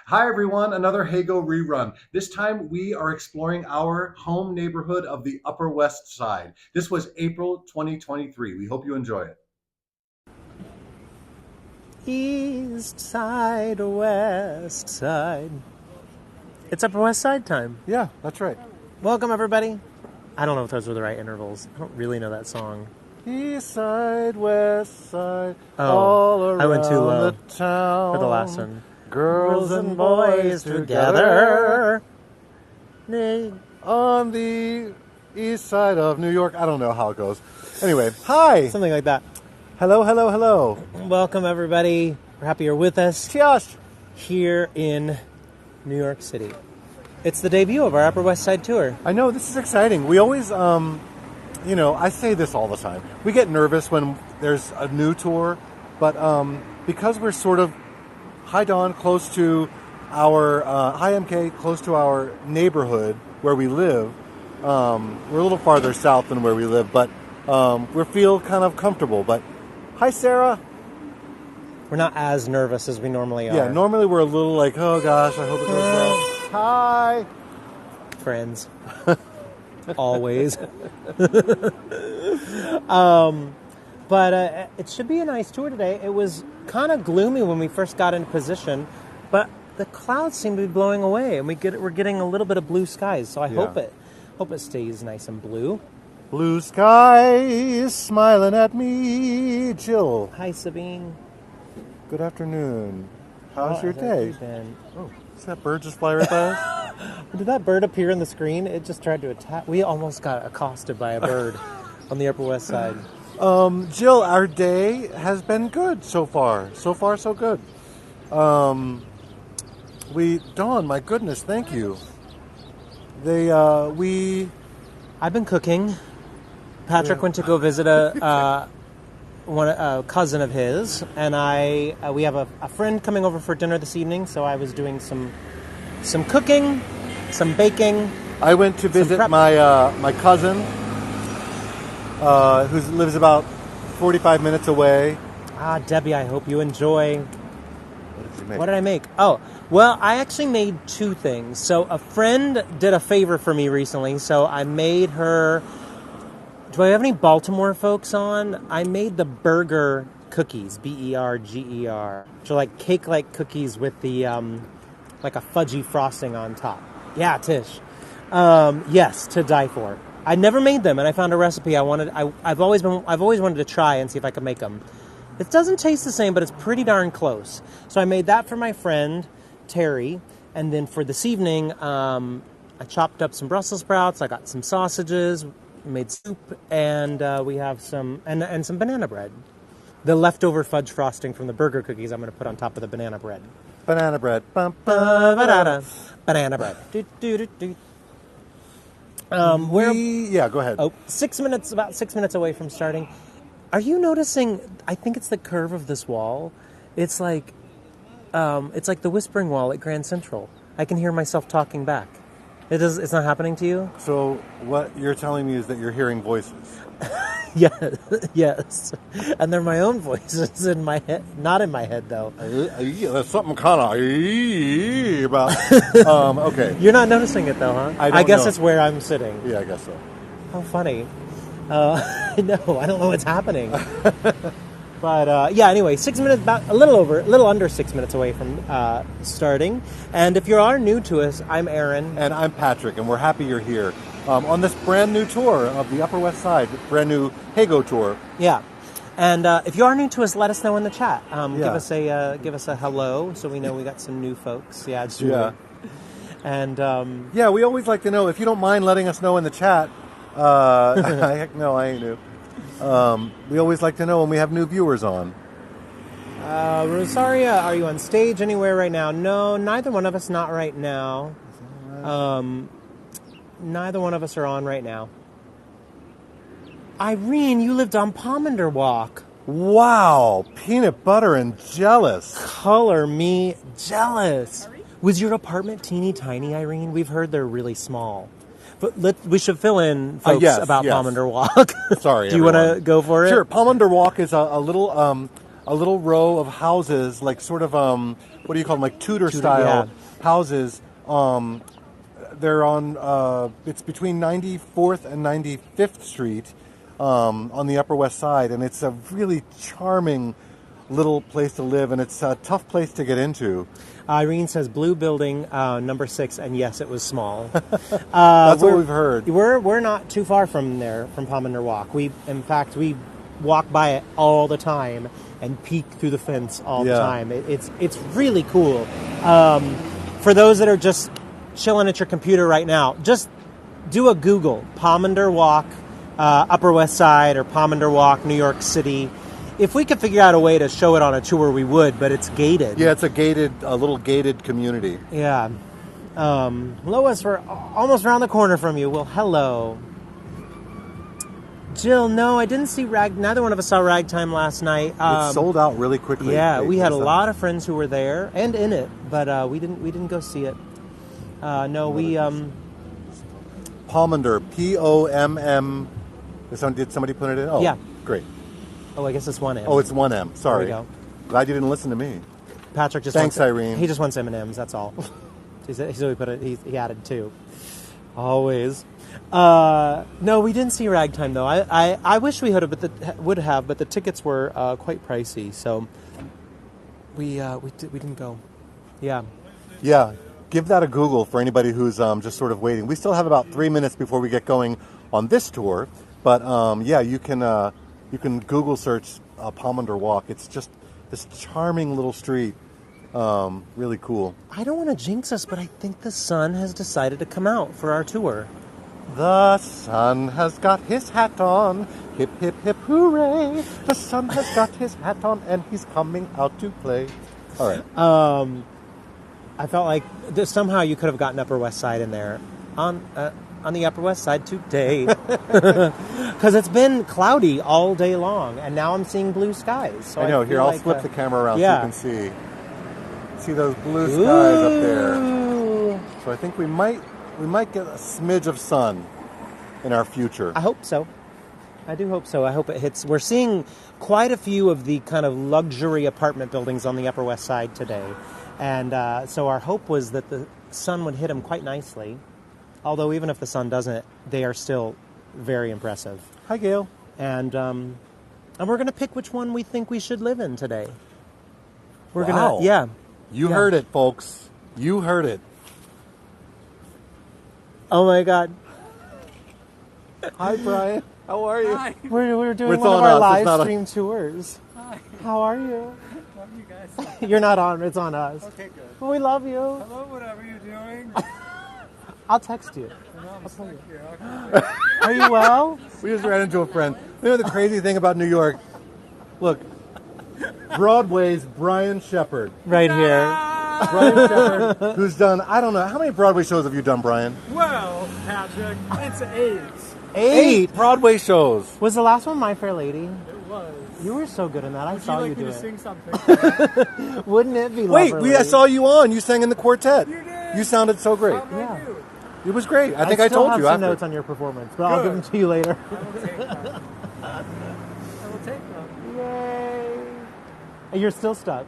Hi everyone, another Heygo rerun. This time we are exploring our home neighborhood of the Upper West Side. This was April 2023. We hope you enjoy it. East side, west side. It's Upper West Side time. Yeah, that's right. Welcome, everybody. I don't know if those were the right intervals. I don't really know that song. East side, west side, Oh, all around I went too low the town. for the last one. Girls and boys together on the east side of New York. I don't know how it goes. Anyway, hi. Something like that. Hello, hello, hello. Welcome, everybody. We're happy you're with us Cheers. here in New York City. It's the debut of our Upper West Side tour. I know, this is exciting. We always, I say this all the time. We get nervous when there's a new tour, but because we're sort of high dawn, close to our, high MK, close to our neighborhood where we live, we're a little farther south than where we live, but we feel kind of comfortable. But hi, Sarah. We're not as nervous as we normally are. Yeah, normally we're a little like, oh gosh, I hope it goes well. Hi. Friends. Always. But it should be a nice tour today. It was kind of gloomy when we first got into position, but the clouds seem to be blowing away, and we're getting a little bit of blue skies. So I hope it stays nice and blue. Blue skies smiling at me, Jill. Hi, Sabine. Good afternoon. How's your How's day? it been? Oh, does that bird just fly right by us? Did that bird appear on the screen? It just tried to attack. We almost got accosted by a bird on the Upper West Side. Jill, our day has been good so far. So far, so good. Dawn, my goodness, thank you. I've been cooking. Patrick went to go visit a cousin of his, and we have a friend coming over for dinner this evening, so I was doing some cooking, some baking. I went to visit my cousin, who lives about 45 minutes away. Debbie, I hope you enjoy. What did you make? What did I make? Oh, well, I actually made two things. So a friend did a favor for me recently, so I made her... Do I have any Baltimore folks on? I made the burger cookies, Berger, which are like cake-like cookies with the like a fudgy frosting on top. Yeah, Tish. Yes, to die for. I never made them, and I found a recipe I've always wanted to try and see if I could make them. It doesn't taste the same, but it's pretty darn close. So I made that for my friend Terry, and then for this evening, I chopped up some Brussels sprouts. I got some sausages. Made soup, and we have some banana bread. The leftover fudge frosting from the burger cookies I'm going to put on top of the banana bread. Banana bread. Bum, Banana bread. Yeah, go ahead. About 6 minutes away from starting. Are you noticing, I think it's the curve of this wall. It's like the whispering wall at Grand Central. I can hear myself talking back. It's not happening to you? So what you're telling me is that you're hearing voices. Yes. And they're my own voices in my head. Not in my head, though. There's something kind of about... okay. You're not noticing it, though, huh? I guess know. it's where I'm sitting. Yeah, I guess so. How funny. No, I don't know what's happening. But, anyway, 6 minutes, a little under 6 minutes away from starting. And if you are new to us, I'm Aaron. And I'm Patrick, and we're happy you're here on this brand new tour of the Upper West Side, brand new Heygo tour. Yeah. And if you are new to us, let us know in the chat. Give us a hello so we know we got some new folks. Yeah, it's true. Yeah. And we always like to know, if you don't mind letting us know in the chat. Heck no, I ain't new. We always like to know when we have new viewers on. Rosaria, are you on stage anywhere right now? No, neither one of us not right now. Neither one of us are on right now. Irene, you lived on Pomander Walk. Wow, peanut butter and jealous. Color me jealous. Was your apartment teeny tiny, Irene? We've heard they're really small. But we should fill in, folks, yes. Pomander Walk. Sorry, Do you want to go for it? Sure. Pomander Walk is a little a little row of houses, like sort of what do you call them, like Tudor style houses. They're on it's between 94th and 95th Street on the Upper West Side, and it's a really charming little place to live, and it's a tough place to get into. Irene says blue building, number 6, and yes, it was small. That's what we've heard. We're not too far from there, from Pomander Walk. In fact, we walk by it all the time and peek through the fence all the time. It's really cool. For those that are just chilling at your computer right now, just do a Google, Pomander Walk, Upper West Side, or Pomander Walk, New York City. If we could figure out a way to show it on a tour, we would, but it's gated. Yeah, it's a little gated community. Yeah. Lois, we're almost around the corner from you. Well, hello. Jill, no, I didn't see neither one of us saw Ragtime last night. It sold out really quickly. Yeah, we had a lot of friends who were there and in it, but we didn't go see it. No, we Pomander, P-O-M-M. Did somebody put it in? Oh, yeah. Great. Oh, I guess it's 1M. Oh, it's 1M. Sorry. There we go. Glad you didn't listen to me. Patrick just Thanks, wants, Irene. He just wants M&Ms, that's all. he put it. He added 2. Always. No, we didn't see Ragtime though. I wish we would have, but the tickets were quite pricey, so we didn't go. Yeah. Yeah. Give that a Google for anybody who's just sort of waiting. We still have about 3 minutes before we get going on this tour, but yeah, you can Google search Pomander Walk. It's just this charming little street. Really cool. I don't want to jinx us, but I think the sun has decided to come out for our tour. The sun has got his hat on. Hip, hip, hip, hooray. The sun has got his hat on, and he's coming out to play. All right. I felt like somehow you could have gotten Upper West Side in there on the Upper West Side today. Because it's been cloudy all day long, and now I'm seeing blue skies. So I know. Here, I'll flip the camera around so you can see. See those blue skies up there. So I think we might get a smidge of sun in our future. I hope so. I do hope so. I hope it hits. We're seeing quite a few of the kind of luxury apartment buildings on the Upper West Side today. And so our hope was that the sun would hit them quite nicely. Although even if the sun doesn't, they are still very impressive. Hi, Gail. And we're going to pick which one we think we should live in today. We're Wow. gonna, yeah. You heard it, folks. You heard it. Oh my God. Hi, Brian. How are you? Hi. We're doing It's one of on our us. live It's not stream tours. Hi. How are you? Love you guys. You're not on. It's on us. Okay, good. Well, we love you. Hello, whatever you're doing. I'll text you. I'm stuck here. Okay. Are you well? We just ran into a friend. You know the crazy thing about New York? Look, Broadway's Brian Shepard. Right here. Brian Shepard, who's done, I don't know, how many Broadway shows have you done, Brian? Well, Patrick, it's 8. 8 Broadway shows. Was the last one My Fair Lady? It was. You were so good in that. I Would saw you you like me do to it. sing something? Wouldn't it be Wait, lovely? I saw you on. You sang in the quartet. You did. You sounded so great. How about you? It was great. I think I still told have you some after. notes on your performance, but I'll give Good. them to you later. I will take them. I will take them. Yay! You're still stuck.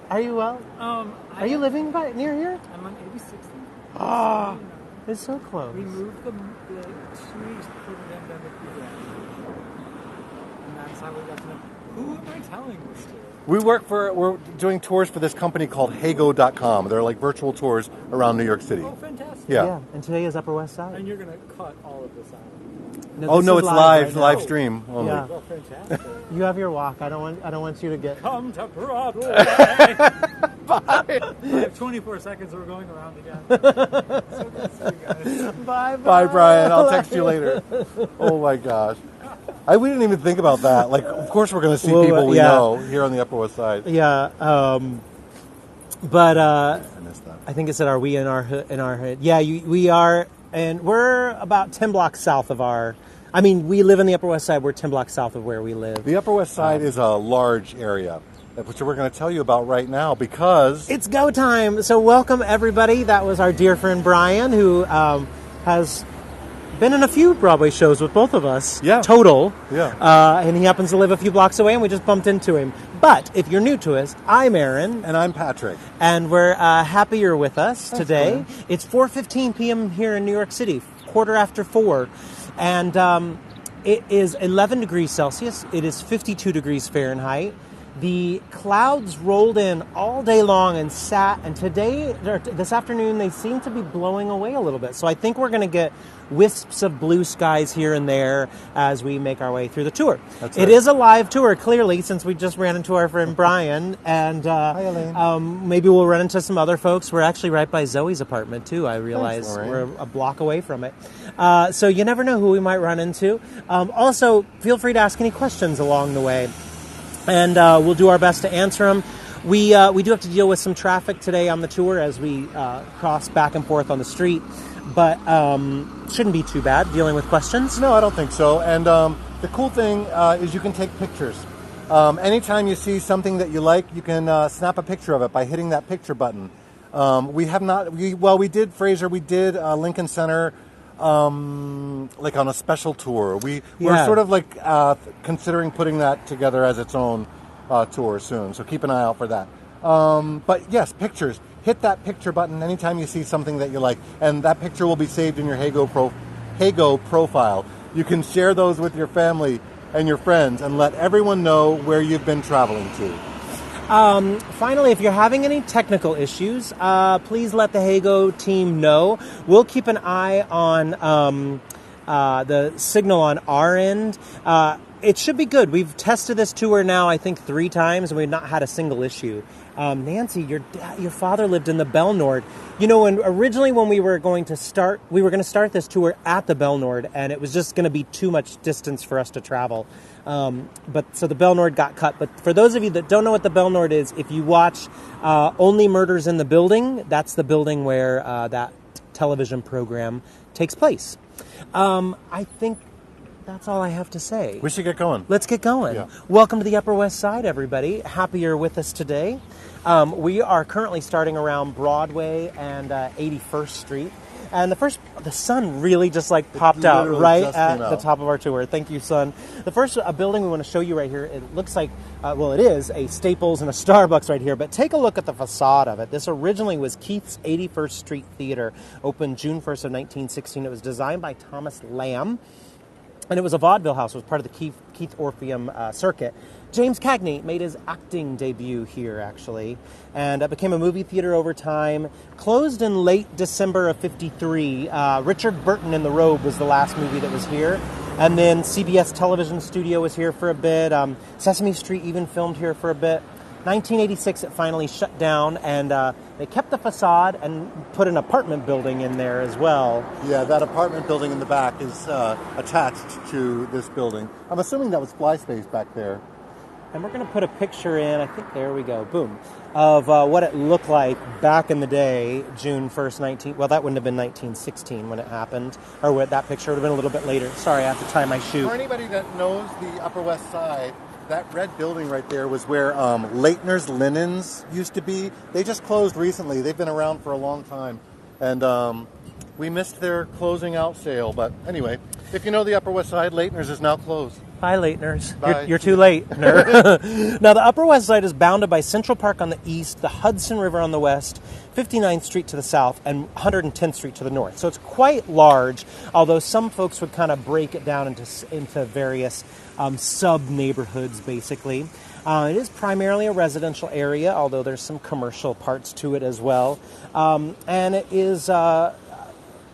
Are you well? Are you living near here? I'm on 86th. Ah, it's so close. We moved the 2 weeks before the pandemic began. And that's how we got to know. Who am I telling this to? We're doing tours for this company called Heygo.com. They're like virtual tours around New York City. Oh, fantastic. Yeah. And today is Upper West Side. And you're going to cut all of this out. Oh this no, is it's live right live now. stream only. Yeah. Well, fantastic. You have your walk. I don't want you to get. Come to Broadway. I have 24 seconds. We're going around again. So good to see you guys. Bye, Bye, Brian. I'll text you later. Oh my gosh. We didn't even think about that. Like, of course we're going to see people we know here on the Upper West Side. Yeah, but I missed that. I think it said, "Are we in our hood?" Yeah, we are, and we're about 10 blocks south of our. I mean, we live in the Upper West Side. We're 10 blocks south of where we live. The Upper West Side is a large area, which we're going to tell you about right now because It's go time. So welcome everybody. That was our dear friend Brian, who has been in a few Broadway shows with both of us. Yeah. Total. Yeah. And he happens to live a few blocks away, and we just bumped into him. But if you're new to us, I'm Aaron. And I'm Patrick. And we're happy you're with us today. Glenn. It's 4:15 p.m. here in New York City, 4:15. And it is 11 degrees Celsius. It is 52 degrees Fahrenheit. The clouds rolled in all day long and sat, and this afternoon, they seem to be blowing away a little bit. So I think we're going to get wisps of blue skies here and there as we make our way through the tour. That's It right. is a live tour, clearly, since we just ran into our friend Brian. And Hi, Elaine. maybe we'll run into some other folks. We're actually right by Zoe's apartment, too, I realize. Lorraine. We're a block away from it. So you never know who we might run into. Also, feel free to ask any questions along the way. And we'll do our best to answer them. We do have to deal with some traffic today on the tour as we cross back and forth on the street, but shouldn't be too bad dealing with questions. No, I don't think so. And the cool thing is you can take pictures. Anytime you see something that you like, you can snap a picture of it by hitting that picture button. We did Fraser, we did Lincoln Center, like on a special tour. We're sort of like considering putting that together as its own tour soon. So keep an eye out for that. But yes, pictures. Hit that picture button anytime you see something that you like, and that picture will be saved in your Heygo profile. You can share those with your family and your friends and let everyone know where you've been traveling to. Finally, if you're having any technical issues, please let the Heygo team know. We'll keep an eye on the signal on our end. It should be good. We've tested this tour now, I think, 3 times, and we've not had a single issue. Nancy, your father lived in the Belnord. You know, originally when we were going to start this tour at the Belnord, and it was just going to be too much distance for us to travel. So the Belnord got cut. But for those of you that don't know what the Belnord is, if you watch Only Murders in the Building, that's the building where that television program takes place. I think that's all I have to say. We should get going. Let's get going. Yeah. Welcome to the Upper West Side, everybody. Happy you're with us today. We are currently starting around Broadway and 81st Street. And the sun really just popped out right at the top of our tour. Thank you, sun. The first building we want to show you right here, it looks like, it is a Staples and a Starbucks right here, but take a look at the facade of it. This originally was Keith's 81st Street Theater, opened June 1st of 1916. It was designed by Thomas Lamb, and it was a vaudeville house. It was part of the Keith Orpheum circuit. James Cagney made his acting debut here, actually, and it became a movie theater over time. Closed in late December of 1953. Richard Burton in the Robe was the last movie that was here. And then CBS Television Studio was here for a bit. Sesame Street even filmed here for a bit. 1986, it finally shut down, and they kept the facade and put an apartment building in there as well. Yeah, that apartment building in the back is attached to this building. I'm assuming that was Fly Space back there. And we're going to put a picture in, I think, there we go, boom, of what it looked like back in the day, June 1st, that wouldn't have been 1916 when it happened, or what that picture would have been a little bit later. Sorry, I have to tie my shoe. For anybody that knows the Upper West Side, that red building right there was where Leitner's Linens used to be. They just closed recently. They've been around for a long time. And we missed their closing out sale. But anyway, if you know the Upper West Side, Leitner's is now closed. Bye, Leitners. Bye. You're too late, nerd. Now, the Upper West Side is bounded by Central Park on the east, the Hudson River on the west, 59th Street to the south, and 110th Street to the north. So it's quite large, although some folks would kind of break it down into various sub-neighborhoods, basically. It is primarily a residential area, although there's some commercial parts to it as well. And it is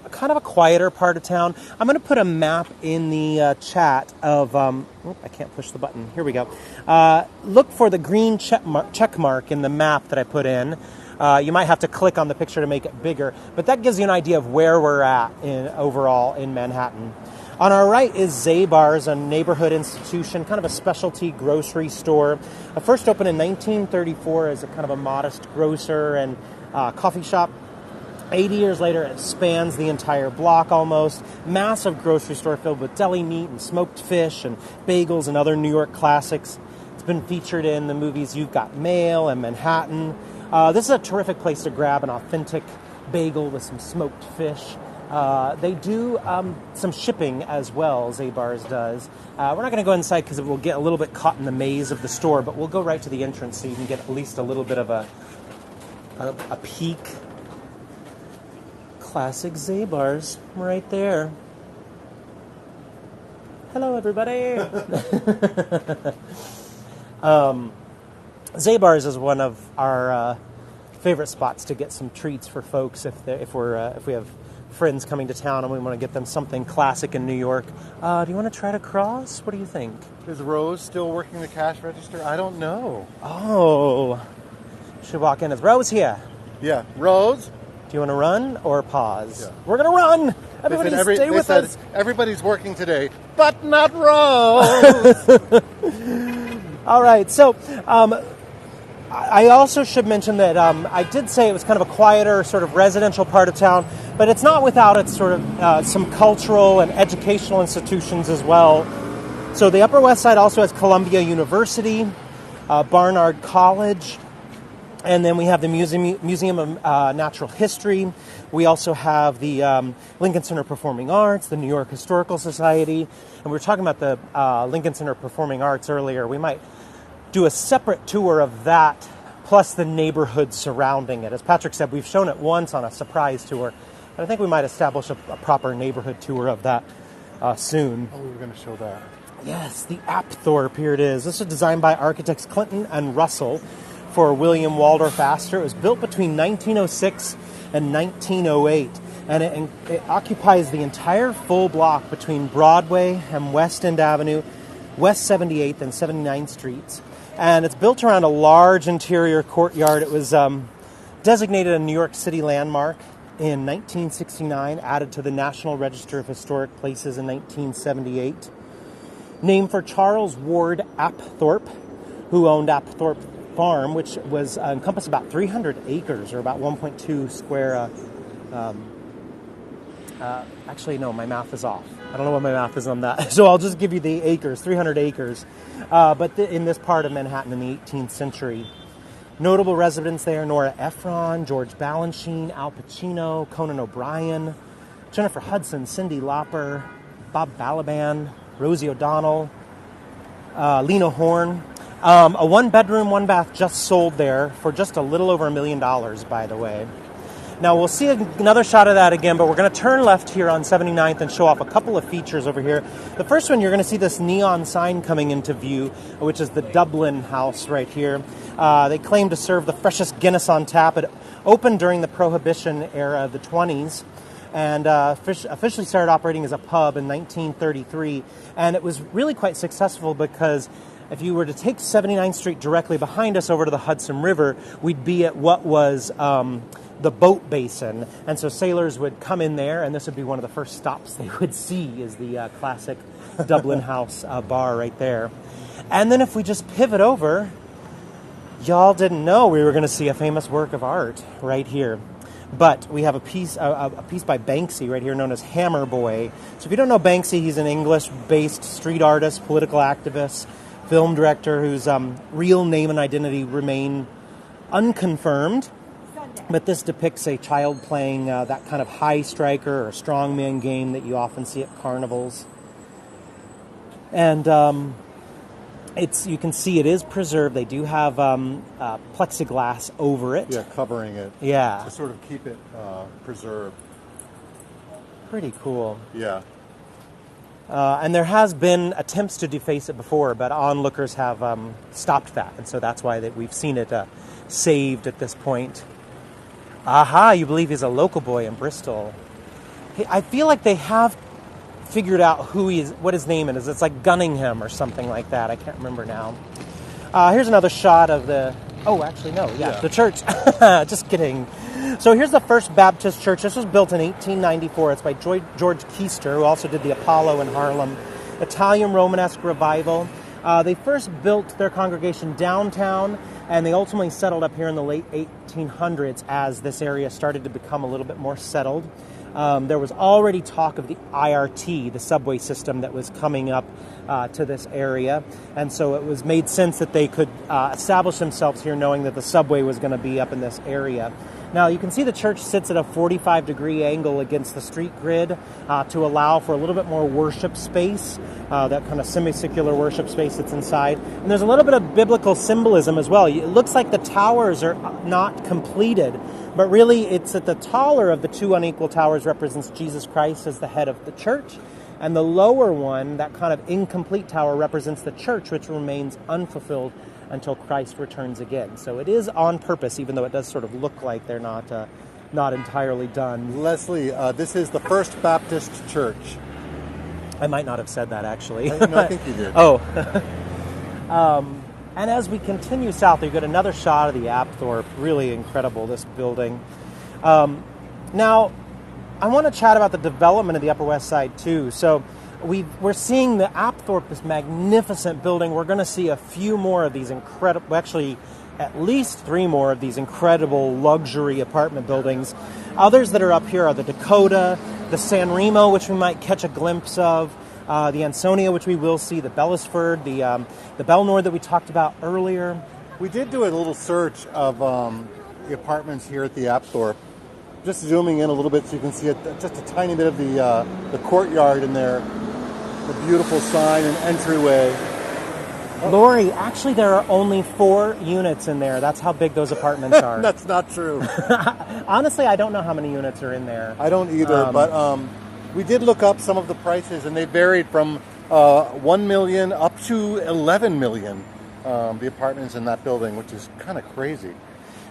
kind of a quieter part of town. I'm going to put a map in the chat of... I can't push the button. Here we go. Look for the green check mark in the map that I put in. You might have to click on the picture to make it bigger, but that gives you an idea of where we're at overall in Manhattan. On our right is Zabar's, a neighborhood institution, kind of a specialty grocery store. First opened in 1934 as a kind of a modest grocer and coffee shop. 80 years later, it spans the entire block almost. Massive grocery store filled with deli meat and smoked fish and bagels and other New York classics. It's been featured in the movies You've Got Mail and Manhattan. This is a terrific place to grab an authentic bagel with some smoked fish. They do some shipping as well, Zabar's does. We're not going to go inside because it will get a little bit caught in the maze of the store, but we'll go right to the entrance so you can get at least a little bit of a peek. Classic Zabar's right there. Hello, everybody. Zabar's is one of our favorite spots to get some treats for folks if we have friends coming to town and we want to get them something classic in New York. Do you want to try to cross? What do you think? Is Rose still working the cash register? I don't know. Oh, should walk in. Is Rose here? Yeah, Rose. Do you want to run or pause? Yeah. We're going to run. Everybody stay with us. Everybody's working today, but not Rose. All right, so I also should mention that I did say it was kind of a quieter, sort of residential part of town, but it's not without its sort of some cultural and educational institutions as well. So the Upper West Side also has Columbia University, Barnard College, and then we have the Museum of Natural History. We also have the Lincoln Center Performing Arts, the New York Historical Society, and we were talking about the Lincoln Center Performing Arts earlier. We might do a separate tour of that, plus the neighborhood surrounding it. As Patrick said, we've shown it once on a surprise tour, but I think we might establish a proper neighborhood tour of that soon. Oh, we were going to show that. Yes, the Apthorp, here it is. This was designed by architects Clinton and Russell for William Waldorf Astor. It was built between 1906 and 1908, and it occupies the entire full block between Broadway and West End Avenue, West 78th and 79th Streets. And it's built around a large interior courtyard. It was designated a New York City landmark in 1969, added to the National Register of Historic Places in 1978. Named for Charles Ward Apthorp, who owned Apthorp Farm, which was encompassed about 300 acres, or about 1.2 square. Actually, no, my math is off. I don't know what my math is on that. So I'll just give you the acres, 300 acres. But in this part of Manhattan in the 18th century. Notable residents there, Nora Ephron, George Balanchine, Al Pacino, Conan O'Brien, Jennifer Hudson, Cyndi Lauper, Bob Balaban, Rosie O'Donnell, Lena Horne. A one-bedroom, one-bath just sold there for just a little over $1 million, by the way. Now, we'll see another shot of that again, but we're going to turn left here on 79th and show off a couple of features over here. The first one, you're going to see this neon sign coming into view, which is the Dublin House right here. They claim to serve the freshest Guinness on tap. It opened during the Prohibition era of the 20s and officially started operating as a pub in 1933. And it was really quite successful because if you were to take 79th Street directly behind us over to the Hudson River, we'd be at what was the boat basin. And so sailors would come in there, and this would be one of the first stops they would see, is the classic Dublin House bar right there. And then if we just pivot over, y'all didn't know we were going to see a famous work of art right here. But we have a piece by Banksy right here known as Hammer Boy. So if you don't know Banksy, he's an English-based street artist, political activist, film director whose real name and identity remain unconfirmed. But this depicts a child playing that kind of high striker or strongman game that you often see at carnivals. And you can see it is preserved. They do have plexiglass over it. Yeah, covering it. Yeah. To sort of keep it preserved. Pretty cool. Yeah. And there has been attempts to deface it before, but onlookers have stopped that. And so that's why we've seen it saved at this point. Aha, you believe he's a local boy in Bristol. I feel like they have figured out who he is, what his name is. It's like Gunningham or something like that. I can't remember now. Here's another shot of the... Oh, actually, no. Yeah. The church. Just kidding. So here's the First Baptist Church. This was built in 1894. It's by George Keister, who also did the Apollo in Harlem. Italian Romanesque revival. They first built their congregation downtown, and they ultimately settled up here in the late 1800s as this area started to become a little bit more settled. There was already talk of the IRT, the subway system that was coming up to this area, and so it was made sense that they could establish themselves here knowing that the subway was going to be up in this area. Now you can see the church sits at a 45-degree angle against the street grid to allow for a little bit more worship space, that kind of semicircular worship space that's inside. And there's a little bit of biblical symbolism as well. It looks like the towers are not completed, but really it's that the taller of the two unequal towers represents Jesus Christ as the head of the church, and the lower one, that kind of incomplete tower, represents the church, which remains unfulfilled until Christ returns again. So it is on purpose, even though it does sort of look like they're not entirely done. Leslie, this is the First Baptist Church. I might not have said that, actually. No, I think you did. Oh. And as we continue south, you get another shot of the Apthorp. Really incredible, this building. Now, I want to chat about the development of the Upper West Side, too. So we're seeing the Apthorp, this magnificent building. We're going to see a few more of these incredible, actually at least 3 more of these incredible luxury apartment buildings. Others that are up here are the Dakota, the San Remo, which we might catch a glimpse of, the Ansonia, which we will see, the Bellisford, the Belnord that we talked about earlier. We did do a little search of the apartments here at the Apthorp. Just zooming in a little bit so you can see just a tiny bit of the courtyard in there. The beautiful sign and entryway. Lori, actually there are only 4 units in there. That's how big those apartments are. That's not true. Honestly, I don't know how many units are in there. I don't either, but we did look up some of the prices, and they varied from 1 million up to 11 million, the apartments in that building, which is kind of crazy.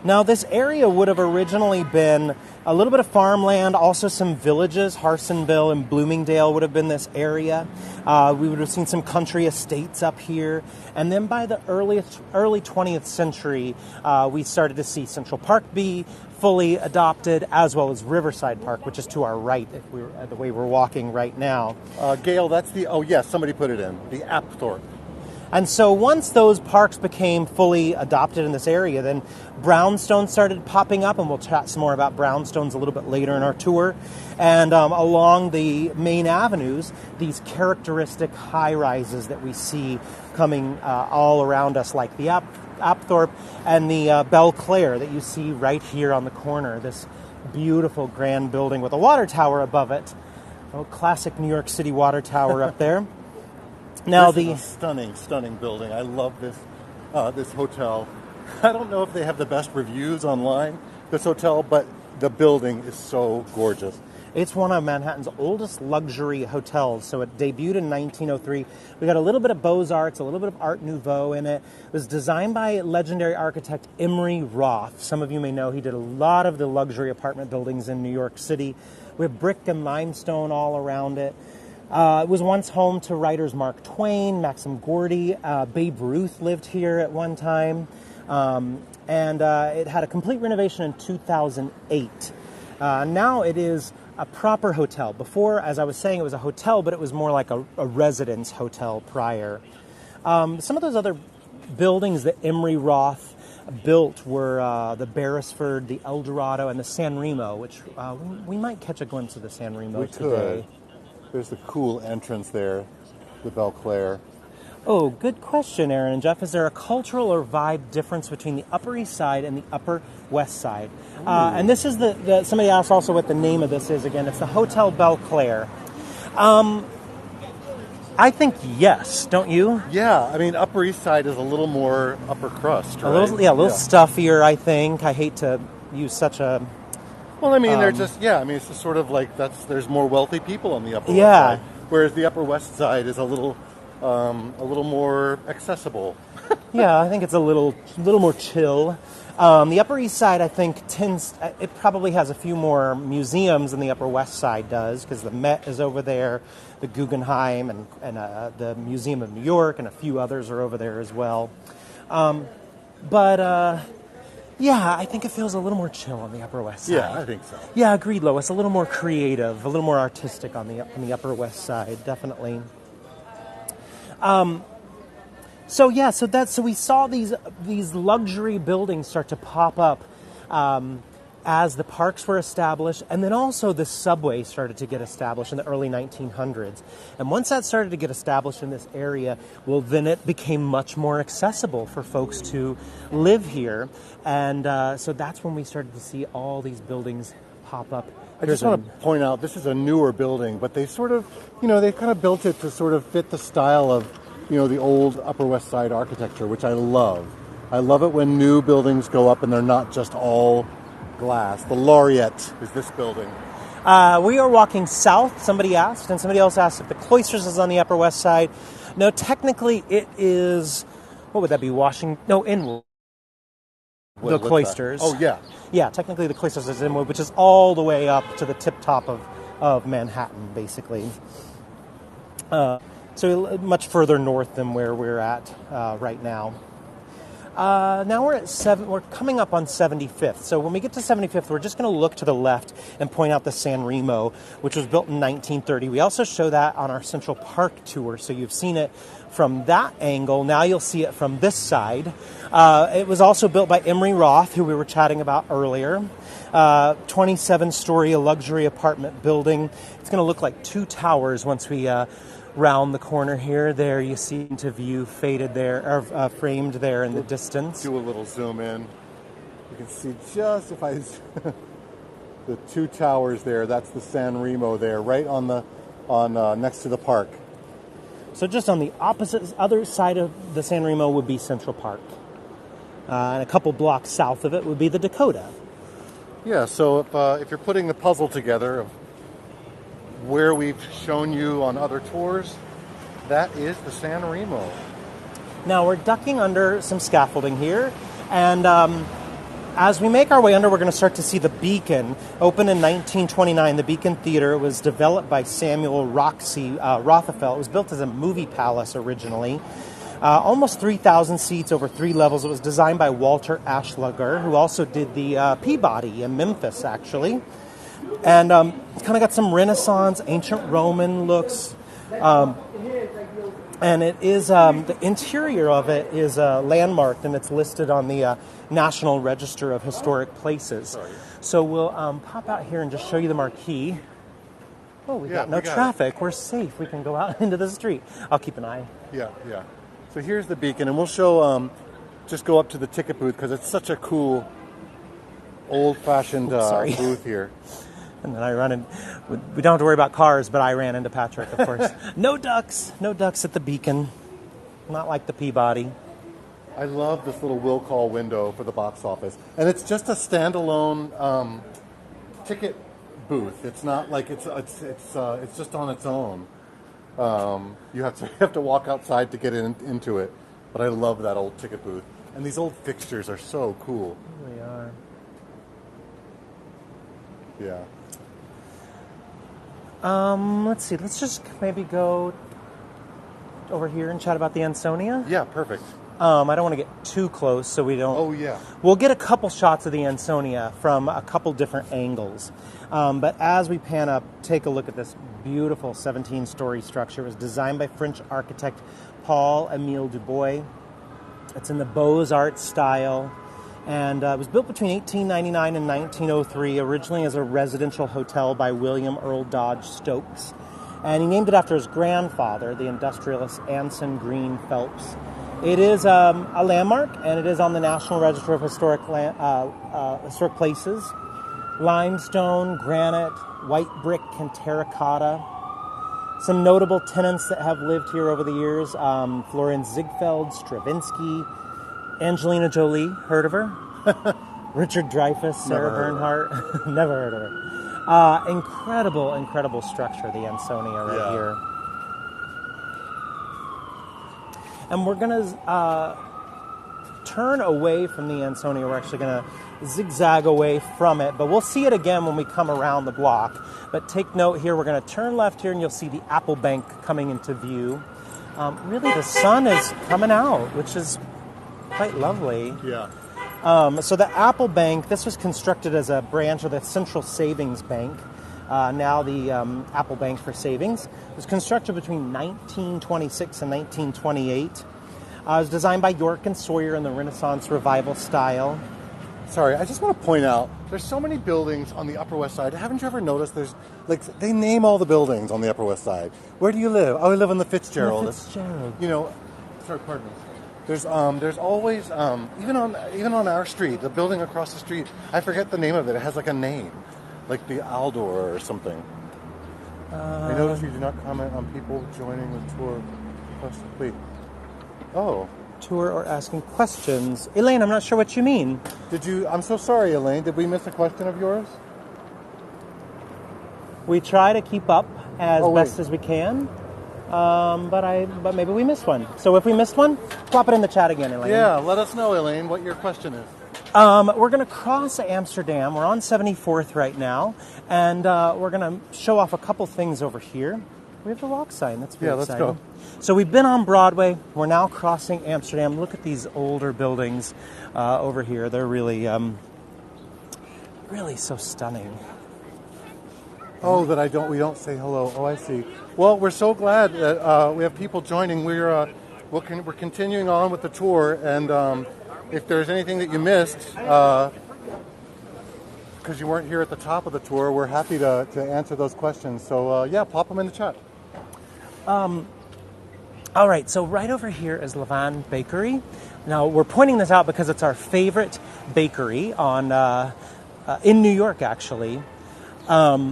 Now, this area would have originally been a little bit of farmland, also some villages. Harsonville and Bloomingdale would have been this area. We would have seen some country estates up here. And then by the early 20th century, we started to see Central Park be fully adopted, as well as Riverside Park, which is to our right, if we're the way we're walking right now. Gail, that's somebody put it in, the Apthorp. And so once those parks became fully adopted in this area, then brownstones started popping up, and we'll chat some more about brownstones a little bit later in our tour. And along the main avenues, these characteristic high-rises that we see coming all around us, like the Apthorp and the Belle Claire that you see right here on the corner, this beautiful grand building with a water tower above it. Oh, classic New York City water tower up there. Now this is a stunning building. I love this hotel. I don't know if they have the best reviews online, this hotel, but the building is so gorgeous. It's one of Manhattan's oldest luxury hotels. So it debuted in 1903. We got a little bit of Beaux-Arts, a little bit of Art Nouveau in it. It was designed by legendary architect Emery Roth. Some of you may know he did a lot of the luxury apartment buildings in New York City. We have brick and limestone all around it. It was once home to writers Mark Twain, Maxim Gorky, Babe Ruth lived here at one time, and it had a complete renovation in 2008. Now it is a proper hotel. Before, as I was saying, it was a hotel, but it was more like a residence hotel prior. Some of those other buildings that Emery Roth built were the Beresford, the El Dorado, and the San Remo, which we might catch a glimpse of the San Remo today. Could. There's the cool entrance there, the Belle Claire. Oh, good question, Aaron and Jeff. Is there a cultural or vibe difference between the Upper East Side and the Upper West Side? And this is somebody asked also what the name of this is again. It's the Hotel Belle Claire. I think yes, don't you? Yeah, I mean, Upper East Side is a little more upper crust, right? A little stuffier, I think. I hate to use such a... Well, I mean, they're just, it's just sort of like there's more wealthy people on the Upper West Side. Whereas the Upper West Side is a little more accessible. Yeah, I think it's a little more chill. The Upper East Side, I think, it probably has a few more museums than the Upper West Side does, because the Met is over there, the Guggenheim, and the Museum of New York, and a few others are over there as well. Yeah, I think it feels a little more chill on the Upper West Side. Yeah, I think so. Yeah, agreed, Lois. A little more creative, a little more artistic on the Upper West Side, definitely. So we saw these luxury buildings start to pop up as the parks were established, and then also the subway started to get established in the early 1900s. And once that started to get established in this area, well, then it became much more accessible for folks to live here. And so that's when we started to see all these buildings pop up. I just want to point out, this is a newer building, but they sort of, they kind of built it to sort of fit the style of, the old Upper West Side architecture, which I love. I love it when new buildings go up and they're not just all glass. The Laureate is this building. We are walking south, somebody asked, and somebody else asked if the Cloisters is on the Upper West Side. No, technically it is, what would that be, Inwood. The Cloisters. Oh, yeah. Yeah, technically the Cloisters is Inwood, which is all the way up to the tip top of Manhattan, basically. So much further north than where we're at right now. Now we're coming up on 75th. So when we get to 75th, we're just going to look to the left and point out the San Remo, which was built in 1930. We also show that on our Central Park tour, so you've seen it from that angle. Now you'll see it from this side. It was also built by Emery Roth, who we were chatting about earlier. 27-story, a luxury apartment building. It's going to look like two towers once we round the corner here. There you see into view faded there, or framed there in the distance. Do a little zoom in. You can see just if I the two towers there. That's the San Remo there, right on next to the park. So just on the other side of the San Remo would be Central Park, and a couple blocks south of it would be the Dakota. Yeah. So if you're putting the puzzle together of where we've shown you on other tours, that is the San Remo. Now we're ducking under some scaffolding here, and as we make our way under, we're going to start to see the Beacon. Opened in 1929, the Beacon Theater was developed by Samuel Rothafel. It was built as a movie palace originally. Almost 3,000 seats over 3 levels. It was designed by Walter Ashlager, who also did the Peabody in Memphis, actually. And it's kind of got some Renaissance, ancient Roman looks. And it is, the interior of it is landmarked, and it's listed on the National Register of Historic Places. So we'll pop out here and just show you the marquee. Oh, we got no traffic. We're safe. We can go out into the street. I'll keep an eye. Yeah. So here's the Beacon, and we'll show, just go up to the ticket booth because it's such a cool, old-fashioned booth here. And then I run in. We don't have to worry about cars, but I ran into Patrick, of course. No ducks at the Beacon. Not like the Peabody. I love this little will call window for the box office, and it's just a standalone ticket booth. It's not like it's just on its own. You have to walk outside to get into it. But I love that old ticket booth, and these old fixtures are so cool. They are. Yeah. Let's see. Let's just maybe go over here and chat about the Ansonia. Yeah, perfect. I don't want to get too close, so we don't. Oh, yeah. We'll get a couple shots of the Ansonia from a couple different angles. But as we pan up, take a look at this beautiful 17-story structure. It was designed by French architect Paul-Émile Dubois. It's in the Beaux-Arts style. And it was built between 1899 and 1903, originally as a residential hotel by William Earl Dodge Stokes. And he named it after his grandfather, the industrialist Anson Green Phelps. It is a landmark, and it is on the National Register of Historic Places. Limestone, granite, white brick, and terracotta. Some notable tenants that have lived here over the years, Florence Ziegfeld, Stravinsky, Angelina Jolie, heard of her? Richard Dreyfuss, Sarah Bernhardt, never heard of her. Incredible structure, the Ansonia right here. And we're going to turn away from the Ansonia. We're actually going to zigzag away from it, but we'll see it again when we come around the block. But take note here, we're going to turn left here, and you'll see the Apple Bank coming into view. Really, the sun is coming out, which is quite lovely. Yeah. So the Apple Bank, this was constructed as a branch of the Central Savings Bank. Now the Apple Bank for Savings. It was constructed between 1926 and 1928. It was designed by York and Sawyer in the Renaissance Revival style. Sorry, I just want to point out, there's so many buildings on the Upper West Side. Haven't you ever noticed they name all the buildings on the Upper West Side. Where do you live? Oh, I live on the Fitzgerald. Fitzgerald. Sorry, pardon me. There's always, even on our street, the building across the street, I forget the name of it. It has like a name, like the Aldor or something. I notice you do not comment on people joining the tour. Wait. Oh. Tour or asking questions. Elaine, I'm not sure what you mean. I'm so sorry, Elaine. Did we miss a question of yours? We try to keep up as best as we can, but maybe we missed one. So if we missed one, plop it in the chat again, Elaine. Yeah, let us know, Elaine, what your question is. We're going to cross Amsterdam. We're on 74th right now, and we're going to show off a couple things over here. We have the walk sign. That's very exciting. Let's go. So we've been on Broadway. We're now crossing Amsterdam. Look at these older buildings over here. They're really, really so stunning. Oh, we don't say hello. Oh, I see. Well, we're so glad that we have people joining. We're continuing on with the tour, and if there's anything that you missed, because you weren't here at the top of the tour, we're happy to answer those questions. So pop them in the chat. All right, so right over here is Levain Bakery. Now, we're pointing this out because it's our favorite bakery in New York, actually. Sure.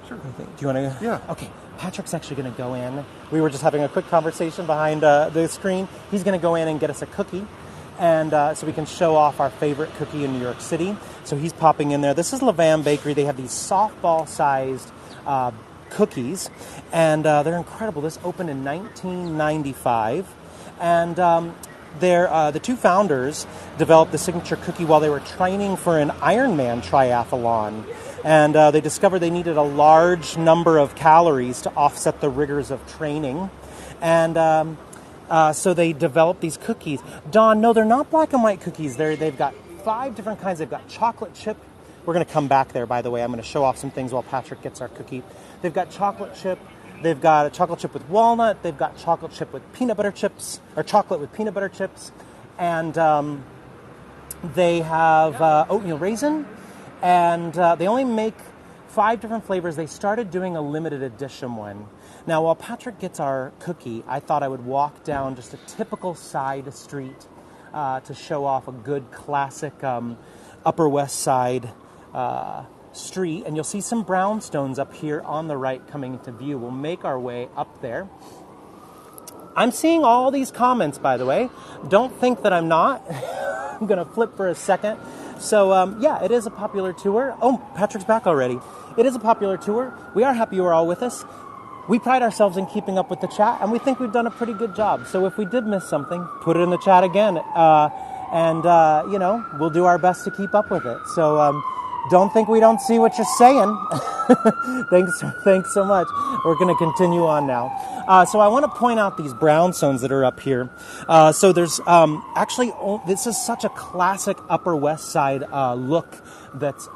Do you want to? Yeah. Okay. Patrick's actually going to go in. We were just having a quick conversation behind the screen. He's going to go in and get us a cookie, and so we can show off our favorite cookie in New York City. So he's popping in there. This is Levain Bakery. They have these softball-sized cookies, and they're incredible. This opened in 1995, and the two founders developed the signature cookie while they were training for an Ironman triathlon. And they discovered they needed a large number of calories to offset the rigors of training. And so they developed these cookies. Dawn, no, they're not black and white cookies. They've got 5 different kinds. They've got chocolate chip. We're going to come back there, by the way. I'm going to show off some things while Patrick gets our cookie. They've got chocolate chip. They've got a chocolate chip with walnut. They've got chocolate chip with peanut butter chips, or chocolate with peanut butter chips. And they have oatmeal raisin. And they only make 5 different flavors. They started doing a limited edition one. Now, while Patrick gets our cookie, I thought I would walk down just a typical side street to show off a good classic Upper West Side street. And you'll see some brownstones up here on the right coming into view. We'll make our way up there. I'm seeing all these comments, by the way. Don't think that I'm not. I'm going to flip for a second. So, it is a popular tour. Oh, Patrick's back already. It is a popular tour. We are happy you are all with us. We pride ourselves in keeping up with the chat, and we think we've done a pretty good job. So if we did miss something, put it in the chat again. We'll do our best to keep up with it. So don't think we don't see what you're saying. Thanks so much. We're going to continue on now. So I want to point out these brownstones that are up here. So there's this is such a classic Upper West Side look that's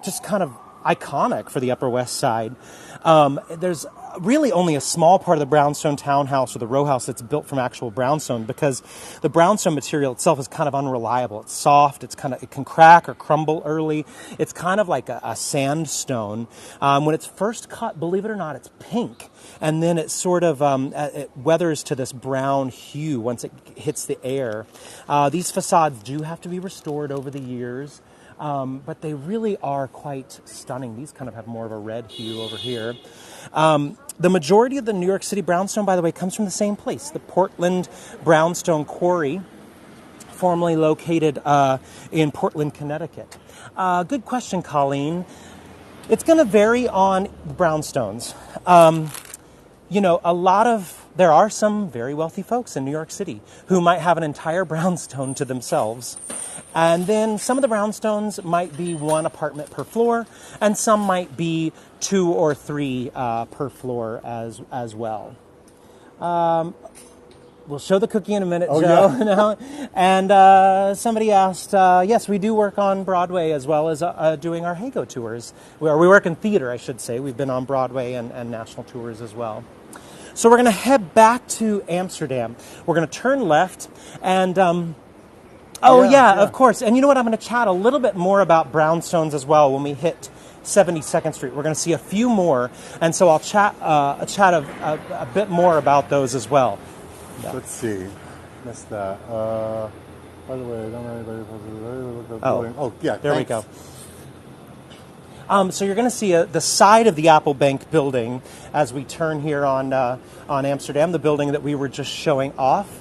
just kind of iconic for the Upper West Side. There's really only a small part of the brownstone townhouse or the row house that's built from actual brownstone, because the brownstone material itself is kind of unreliable. It's soft. It can crack or crumble early. It's kind of like a sandstone. When it's first cut, believe it or not, it's pink, and then it sort of it weathers to this brown hue once it hits the air. These facades do have to be restored over the years. But they really are quite stunning. These kind of have more of a red hue over here. The majority of the New York City brownstone, by the way, comes from the same place, the Portland Brownstone Quarry, formerly located in Portland, Connecticut. Good question, Colleen. It's going to vary on brownstones. There are some very wealthy folks in New York City who might have an entire brownstone to themselves. And then some of the brownstones might be 1 apartment per floor, and some might be 2 or 3 per floor as well. We'll show the cookie in a minute, Joe. Yeah. And somebody asked, yes, we do work on Broadway as well as doing our Heygo tours. We work in theater, I should say. We've been on Broadway and national tours as well. So we're going to head back to Amsterdam. We're going to turn left, and Oh, yeah, of course. And you know what? I'm going to chat a little bit more about brownstones as well when we hit 72nd Street. We're going to see a few more, and so I'll chat a bit more about those as well. Yeah. Let's see. Missed that. By the way, don't anybody... Oh, yeah, there we go. So you're going to see the side of the Apple Bank building as we turn here on Amsterdam, the building that we were just showing off.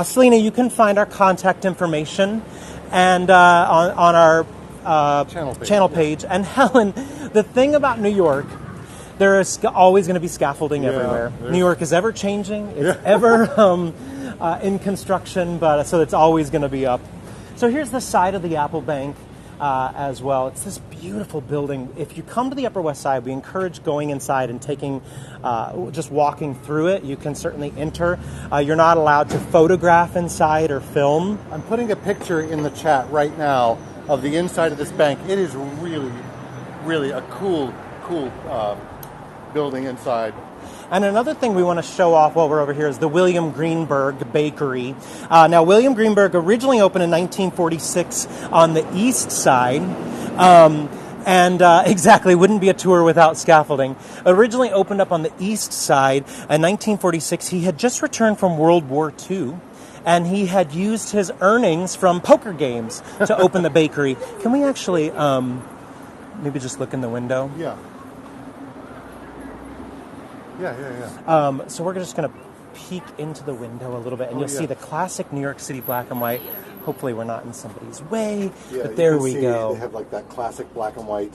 Selena, you can find our contact information and on our channel page. And Helen, the thing about New York, there is always going to be scaffolding everywhere. New York is ever changing. It's ever in construction, but so it's always going to be up. So here's the side of the Apple Bank as well. It's this beautiful building. If you come to the Upper West Side, we encourage going inside and taking, just walking through it. You can certainly enter. You're not allowed to photograph inside or film. I'm putting a picture in the chat right now of the inside of this bank. It is really, really a cool building inside. And another thing we want to show off while we're over here is the William Greenberg Bakery. Now, William Greenberg originally opened in 1946 on the east side. Exactly, wouldn't be a tour without scaffolding. Originally opened up on the east side in 1946. He had just returned from World War II. And he had used his earnings from poker games to open the bakery. Can we actually maybe just look in the window? Yeah. So we're just going to peek into the window a little bit, and you'll see the classic New York City black and white. Hopefully we're not in somebody's way, but there we go. They have like that classic black and white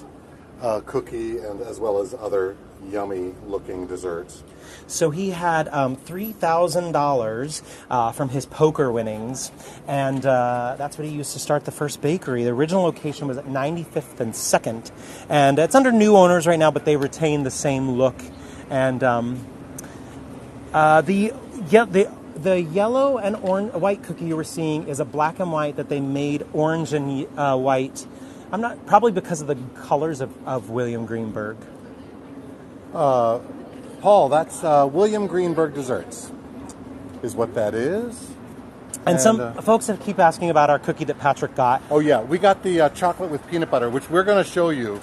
cookie, and as well as other yummy looking desserts. So he had $3,000 from his poker winnings, and that's what he used to start the first bakery. The original location was at 95th and 2nd, and it's under new owners right now, but they retain the same look. And the yellow and white cookie you were seeing is a black and white that they made orange and white. Probably because of the colors of William Greenberg. Paul, that's William Greenberg Desserts, is what that is. And some folks have keep asking about our cookie that Patrick got. Oh yeah, we got the chocolate with peanut butter, which we're going to show you.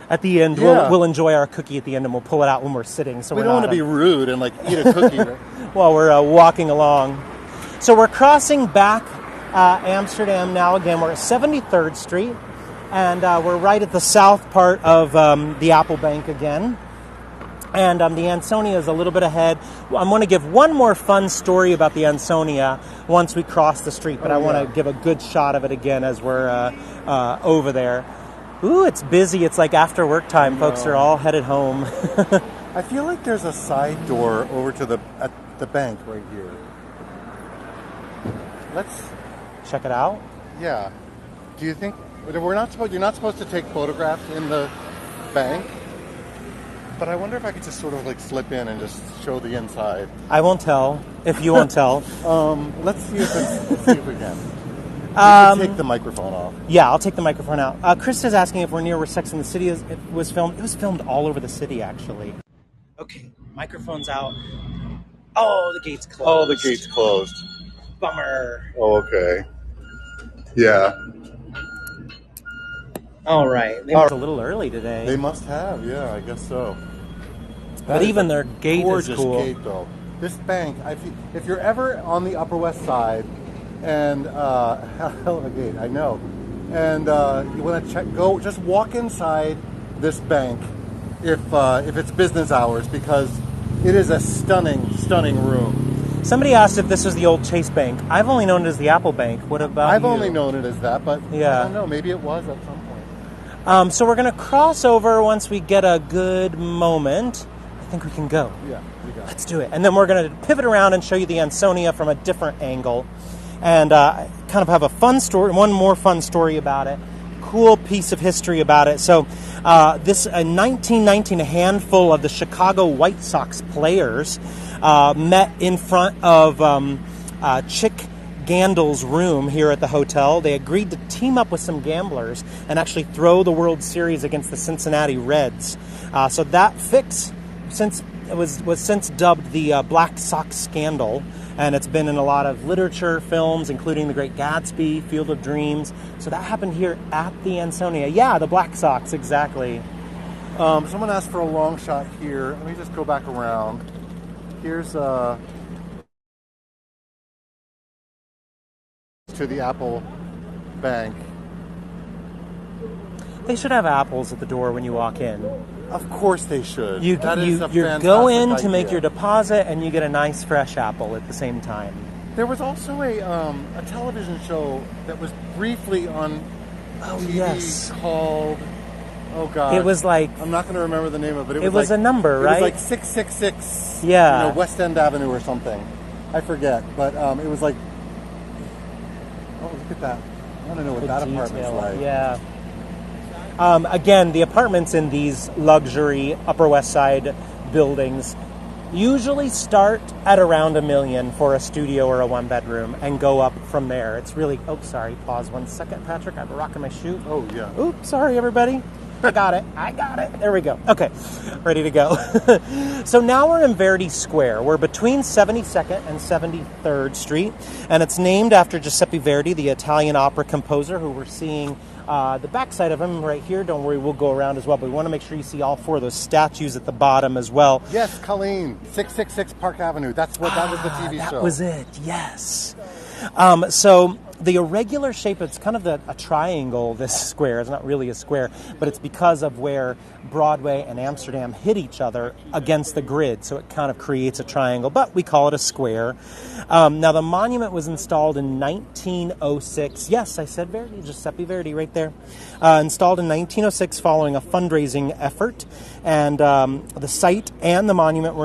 At the end, we'll enjoy our cookie at the end, and we'll pull it out when we're sitting. So we don't want to be rude and like eat a cookie while we're walking along. So we're crossing back Amsterdam now. Again, we're at 73rd Street, and we're right at the south part of the Apple Bank again. And the Ansonia is a little bit ahead. I'm going to give one more fun story about the Ansonia once we cross the street, but I want to give a good shot of it again as we're over there. Ooh, it's busy. It's like after work time. Folks are all headed home. I feel like there's a side door over to the bank right here. Let's check it out. Yeah. Do you think you're not supposed to take photographs in the bank? But I wonder if I could just sort of like slip in and just show the inside. I won't tell if you won't tell. Let's see if we can. Take the microphone off. Yeah, I'll take the microphone out. Chris is asking if we're near where Sex and the City was filmed. It was filmed all over the city, actually. Okay, microphone's out. Oh, the gate's closed. Oh, the gate's closed. Bummer. Oh, okay. Yeah. All right. They were a little early today. They must have, yeah, I guess so. But even their gate is cool. Gorgeous gate, though. This bank, if you're ever on the Upper West Side, and hell of a gate, I know. And you want to just walk inside this bank if it's business hours, because it is a stunning room. Somebody asked if this was the old Chase Bank. I've only known it as the Apple Bank. What about I've you? only known it as that, but yeah. I don't know. Maybe it was at some point. So we're going to cross over once we get a good moment. I think we can go. Yeah, we got it. Let's do it. And then we're going to pivot around and show you the Ansonia from a different angle. And kind of have a fun story, one more fun story about it. Cool piece of history about it. So in 1919, a handful of the Chicago White Sox players met in front of Chick Gandal's room here at the hotel. They agreed to team up with some gamblers and actually throw the World Series against the Cincinnati Reds. So that fix, since it was since dubbed the Black Sox Scandal, and it's been in a lot of literature, films, including The Great Gatsby, Field of Dreams. So that happened here at the Ansonia. Yeah, the Black Sox, exactly. Someone asked for a long shot here. Let me just go back around. Here's to the Apple Bank. They should have apples at the door when you walk in. Of course they should. You go in to make your deposit, and you get a nice fresh apple at the same time. There was also a television show that was briefly on TV called... Oh, God. It was like... I'm not going to remember the name of it. It was like, a number, right? It was like 666 yeah. West End Avenue or something. I forget. But it was like... Oh, look at that. I want to know what that apartment's like. Yeah. Again, the apartments in these luxury Upper West Side buildings usually start at around $1 million for a studio or a one-bedroom and go up from there. It's really... Oh, sorry. Pause 1 second, Patrick. I'm rocking my shoe. Oh, yeah. Oops, sorry, everybody. I got it. There we go. Okay, ready to go. So now we're in Verdi Square. We're between 72nd and 73rd Street, and it's named after Giuseppe Verdi, the Italian opera composer, who we're seeing the backside of him right here. Don't worry, we'll go around as well, but we want to make sure you see all 4 of those statues at the bottom as well. Yes, Colleen, 666 Park Avenue. That was the TV show. That was it, yes. So the irregular shape, it's kind of a triangle, this square. It's not really a square, but it's because of where Broadway and Amsterdam hit each other against the grid, so it kind of creates a triangle, but we call it a square. Now, the monument was installed in 1906. Yes, I said Verdi, Giuseppe Verdi right there. Installed in 1906 following a fundraising effort, and the site and the monument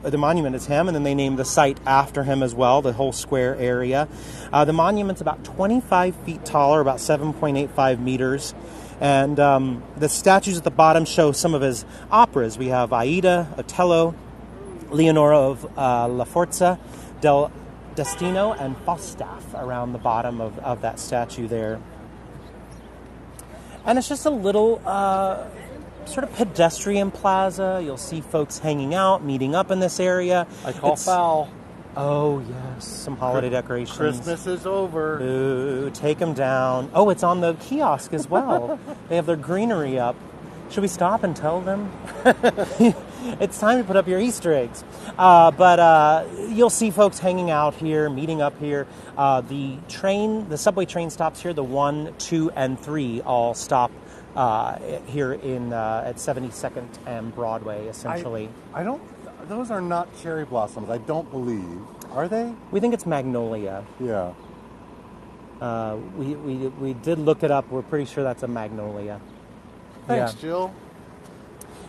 the monument is him, and then they named the site after him as well, the whole square area. The monument's about 25 feet taller, about 7.85 meters. And the statues at the bottom show some of his operas. We have Aida, Otello, Leonora of La Forza, Del Destino, and Falstaff around the bottom of that statue there. And it's just a little sort of pedestrian plaza. You'll see folks hanging out, meeting up in this area. I call foul. Oh, yes. Some holiday decorations. Christmas is over. Ooh, take them down. Oh, it's on the kiosk as well. They have their greenery up. Should we stop and tell them? It's time to put up your Easter eggs. But you'll see folks hanging out here, meeting up here. The subway train stops here. The 1, 2, and 3 all stop here at 72nd and Broadway, essentially. Those are not cherry blossoms, I don't believe. Are they? We think it's magnolia. Yeah. We did look it up. We're pretty sure that's a magnolia. Thanks, Yeah. Jill.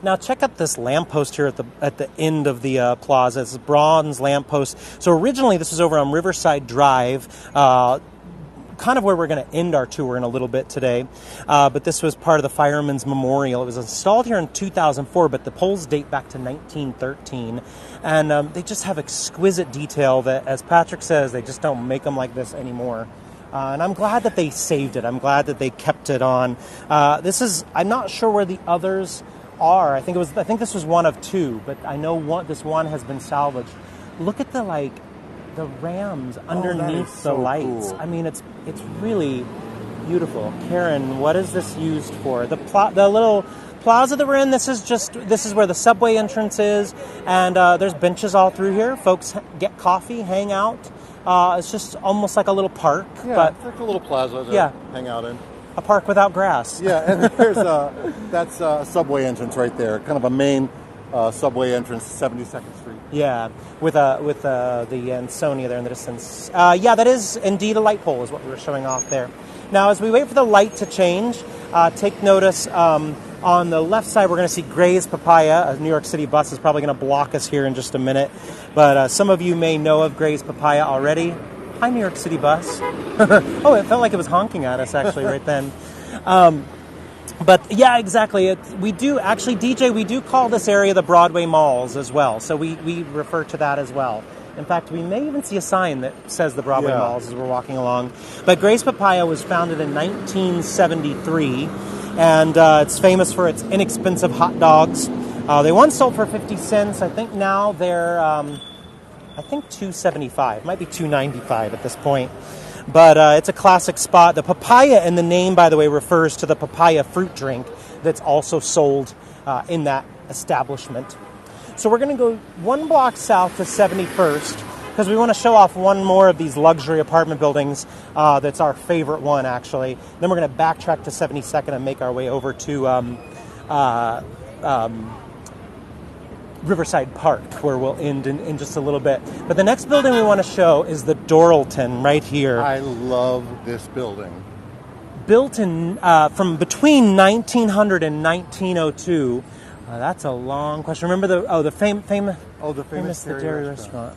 Now check out this lamppost here at the end of the plaza. It's a bronze lamppost. So originally this was over on Riverside Drive, kind of where we're going to end our tour in a little bit today. But this was part of the Fireman's Memorial. It was installed here in 2004, but the poles date back to 1913. And they just have exquisite detail that, as Patrick says, they just don't make them like this anymore. And I'm glad that they saved it. I'm glad that they kept it on. I'm not sure where the others are. I think this was one of 2, but I know this one has been salvaged. Look at the rams underneath the lights. Cool. I mean, it's really beautiful. Karen, what is this used for? The little plaza that we're in, this is where the subway entrance is, and there's benches all through here. Folks get coffee, hang out. It's just almost like a little park. Yeah, but it's like a little plaza to hang out in. A park without grass. Yeah, and there's that's a subway entrance right there, kind of a main subway entrance, 72nd Street. Yeah, with the Ansonia there in the distance. That is indeed a light pole, is what we were showing off there. Now, as we wait for the light to change, take notice. On the left side, we're going to see Gray's Papaya. A New York City bus is probably going to block us here in just a minute. But some of you may know of Gray's Papaya already. Hi, New York City bus. Oh, it felt like it was honking at us, actually, right then. But yeah, exactly. We do call this area the Broadway Malls as well. So we refer to that as well. In fact, we may even see a sign that says the Broadway Malls as we're walking along. But Gray's Papaya was founded in 1973, and it's famous for its inexpensive hot dogs. They once sold for 50 cents. I think now they're I think $275. Might be $295 at this point. But it's a classic spot. The papaya in the name, by the way, refers to the papaya fruit drink that's also sold in that establishment. So we're going to go 1 block south to 71st because we want to show off one more of these luxury apartment buildings. That's our favorite one, actually. Then we're going to backtrack to 72nd and make our way over to Riverside Park, where we'll end in just a little bit. But the next building we want to show is the Dorilton right here. I love this building. Built in from between 1900 and 1902. That's a long question. Remember the famous the Dairy restaurant.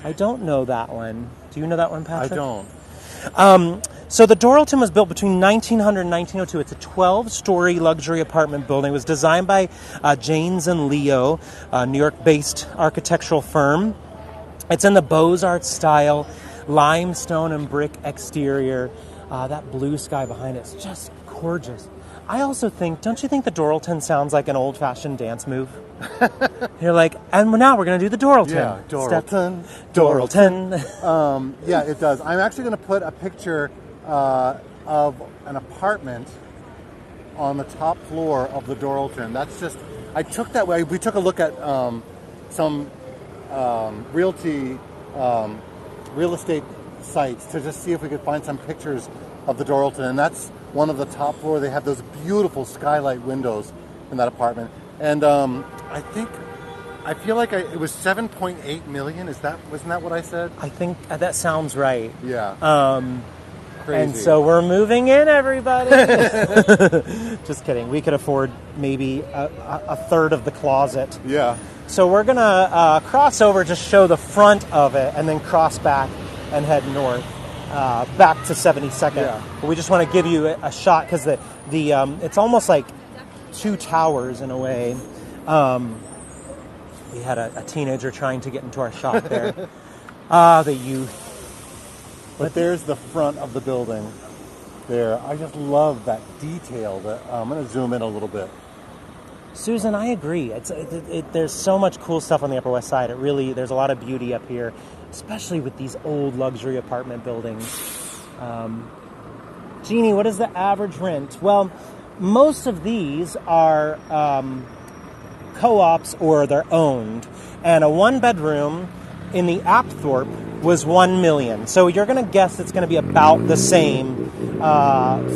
I don't know that one. Do you know that one, Patrick? I don't. So the Dorilton was built between 1900 and 1902. It's a 12-story luxury apartment building. It was designed by Janes and Leo, a New York-based architectural firm. It's in the Beaux-Arts style, limestone and brick exterior. That blue sky behind it is just gorgeous. I also think, don't you think the Dorilton sounds like an old-fashioned dance move? You're like, and now we're going to do the Dorilton. Yeah, Dorilton. Dorilton. Yeah, it does. I'm actually going to put a picture of an apartment on the top floor of the Dorilton. That's just, I took that way. We took a look at some real estate sites to just see if we could find some pictures of the Dorilton, and that's one of the top floor. They have those beautiful skylight windows in that apartment, and I feel like it was 7.8 million. Wasn't that what I said? I think that sounds right. Yeah. Crazy. And so we're moving in, everybody. Just kidding. We could afford maybe a third of the closet. Yeah. So we're going to cross over, just show the front of it, and then cross back and head north, back to 72nd. Yeah. But we just want to give you a shot because the it's almost like two towers in a way. We had a teenager trying to get into our shop there. The youth. But there's the front of the building there. I just love that detail. I'm going to zoom in a little bit. Susan, I agree. There's so much cool stuff on the Upper West Side. There's a lot of beauty up here, especially with these old luxury apartment buildings. Jeannie, what is the average rent? Well, most of these are co-ops or they're owned. And a one-bedroom in the Apthorp was $1 million. So you're going to guess it's going to be about the same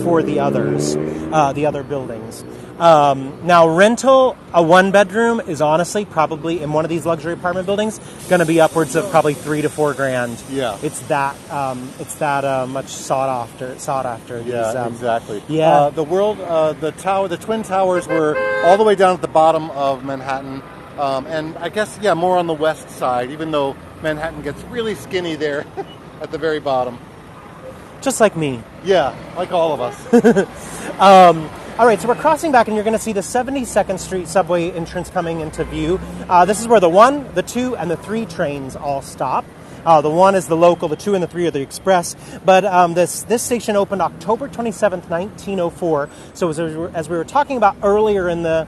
for the others, the other buildings. Now, rental, a one-bedroom is honestly probably in one of these luxury apartment buildings going to be upwards of probably $3,000 to $4,000. Yeah, it's that much sought after. Yeah, exactly. Yeah, the Twin Towers were all the way down at the bottom of Manhattan, and I guess more on the west side, even though Manhattan gets really skinny there at the very bottom. Just like me. Yeah, like all of us. All right, so we're crossing back, and you're going to see the 72nd Street subway entrance coming into view. This is where the 1, the 2, and the 3 trains all stop. The 1 is the local, the 2 and the 3 are the express. But this station opened October 27th, 1904. So as we were talking about earlier in the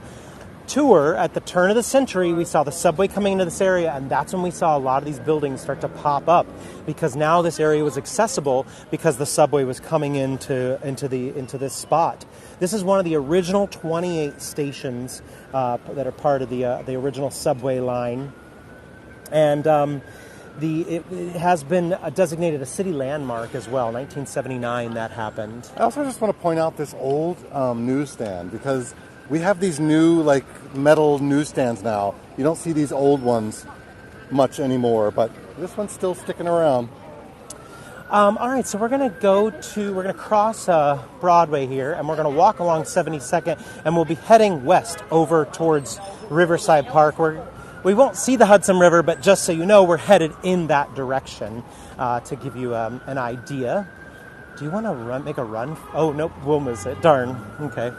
tour, at the turn of the century, we saw the subway coming into this area, and that's when we saw a lot of these buildings start to pop up, because now this area was accessible because the subway was coming into this spot. This is one of the original 28 stations that are part of the original subway line, and it has been designated a city landmark as well. 1979 that happened. I also just want to point out this old newsstand, because we have these new metal newsstands now. You don't see these old ones much anymore, but this one's still sticking around. All right, so we're going to cross Broadway here, and we're going to walk along 72nd, and we'll be heading west over towards Riverside Park, where we won't see the Hudson River, but just so you know, we're headed in that direction to give you an idea. Do you want to make a run? Oh, nope, we'll miss it. Darn. Okay.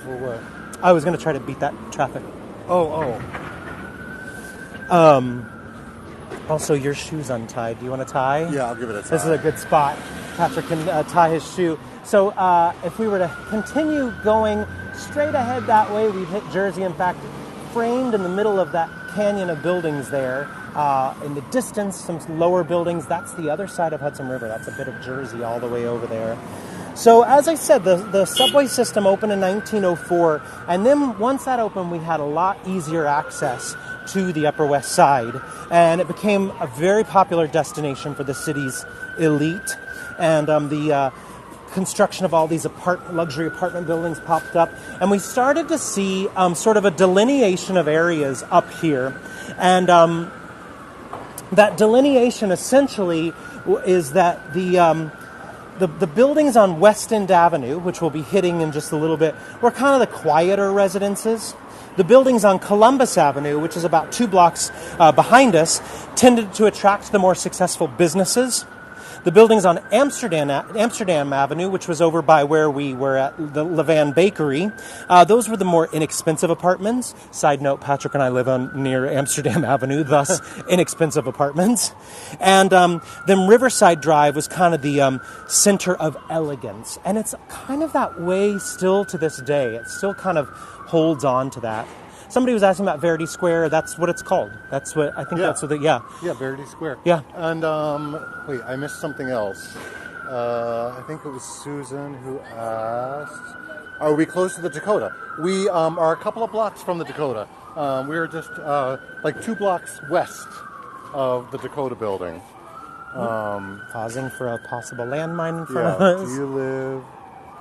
For what? I was going to try to beat that traffic. Oh. Also, your shoe's untied. Do you want to tie? Yeah, I'll give it a tie. This is a good spot. Patrick can tie his shoe. So if we were to continue going straight ahead that way, we'd hit Jersey. In fact, framed in the middle of that canyon of buildings there In the distance, some lower buildings. That's the other side of Hudson River. That's a bit of Jersey all the way over there. So as I said, the subway system opened in 1904, and then once that opened, we had a lot easier access to the Upper West Side, and it became a very popular destination for the city's elite, and the construction of all these luxury apartment buildings popped up, and we started to see sort of a delineation of areas up here, and that delineation essentially is that the buildings on West End Avenue, which we'll be hitting in just a little bit, were kind of the quieter residences. The buildings on Columbus Avenue, which is about 2 blocks behind us, tended to attract the more successful businesses. The buildings on Amsterdam Avenue, which was over by where we were at the Levain Bakery, those were the more inexpensive apartments. Side note, Patrick and I live near Amsterdam Avenue, thus inexpensive apartments. And then Riverside Drive was kind of the center of elegance. And it's kind of that way still to this day. It still kind of holds on to that. Somebody was asking about Verity Square. That's what it's called. That's what I think. Yeah. That's what. Yeah. Yeah, Verity Square. Yeah. And wait, I missed something else. I think it was Susan who asked, "Are we close to the Dakota?" We are a couple of blocks from the Dakota. We're just like 2 blocks west of the Dakota building. Pausing for a possible landmine in front Yeah. of us. Do you live?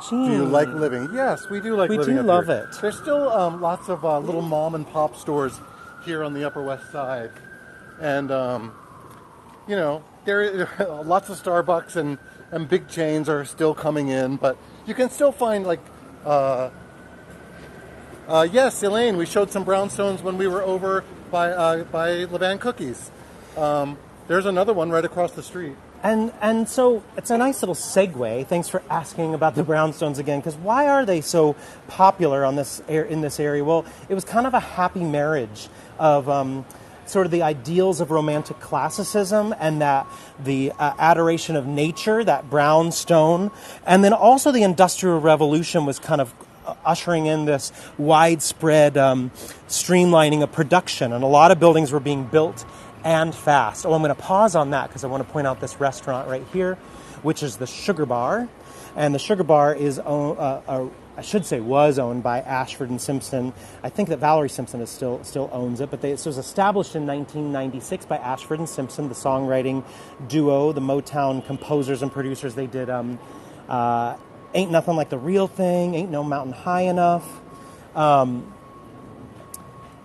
Gee. Do you like living? Yes, we do like We living do up love here. it. There's still lots of little mom and pop stores here on the Upper West Side. And, you know, there are lots of Starbucks and big chains are still coming in. But you can still find, like, yes, Elaine, we showed some brownstones when we were over by Levain Cookies. There's another one right across the street. And so it's a nice little segue. Thanks for asking about the brownstones again, because why are they so popular in this area? Well, it was kind of a happy marriage of sort of the ideals of romantic classicism and that the adoration of nature, that brownstone, and then also the Industrial Revolution was kind of ushering in this widespread streamlining of production, and a lot of buildings were being built and fast. Oh, I'm going to pause on that because I want to point out this restaurant right here, which is the Sugar Bar. And the Sugar Bar is, was owned by Ashford and Simpson. I think that Valerie Simpson still owns it, but it was established in 1996 by Ashford and Simpson, the songwriting duo, the Motown composers and producers. They did Ain't Nothing Like the Real Thing, Ain't No Mountain High Enough.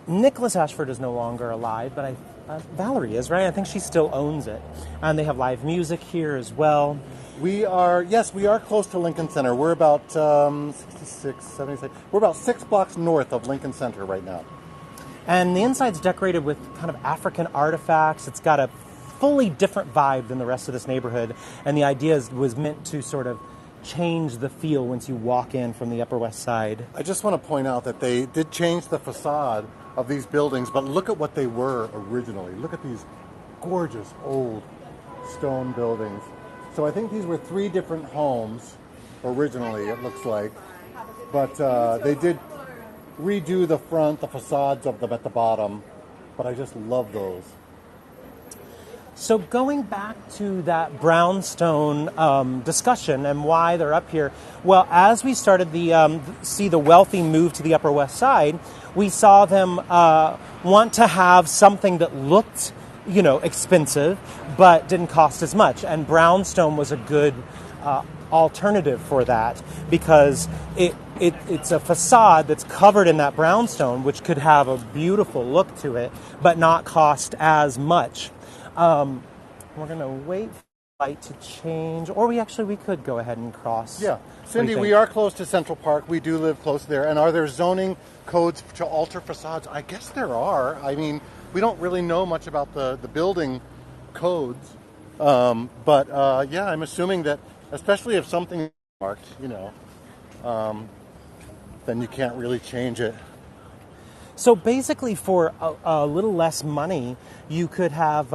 Nicholas Ashford is no longer alive, but Valerie is, right? I think she still owns it. And they have live music here as well. We are close to Lincoln Center. We're about 66, 76. We're about 6 blocks north of Lincoln Center right now. And the inside's decorated with kind of African artifacts. It's got a fully different vibe than the rest of this neighborhood. And the idea was meant to sort of change the feel once you walk in from the Upper West Side. I just want to point out that they did change the facade of these buildings, but look at what they were originally. Look at these gorgeous old stone buildings. So I think these were 3 different homes originally, it looks like. But they did redo the front, the facades of them at the bottom. But I just love those. So going back to that brownstone discussion and why they're up here, well, as we started see the wealthy move to the Upper West Side, we saw them want to have something that looked, expensive, but didn't cost as much. And brownstone was a good alternative for that because it's a facade that's covered in that brownstone, which could have a beautiful look to it, but not cost as much. We're going to wait for the light to change, or we could go ahead and cross. Yeah. Cindy, we are close to Central Park. We do live close there. And are there zoning codes to alter facades? I guess there are. I mean, we don't really know much about the building codes. But I'm assuming that, especially if something is marked, then you can't really change it. So basically, for a little less money, you could have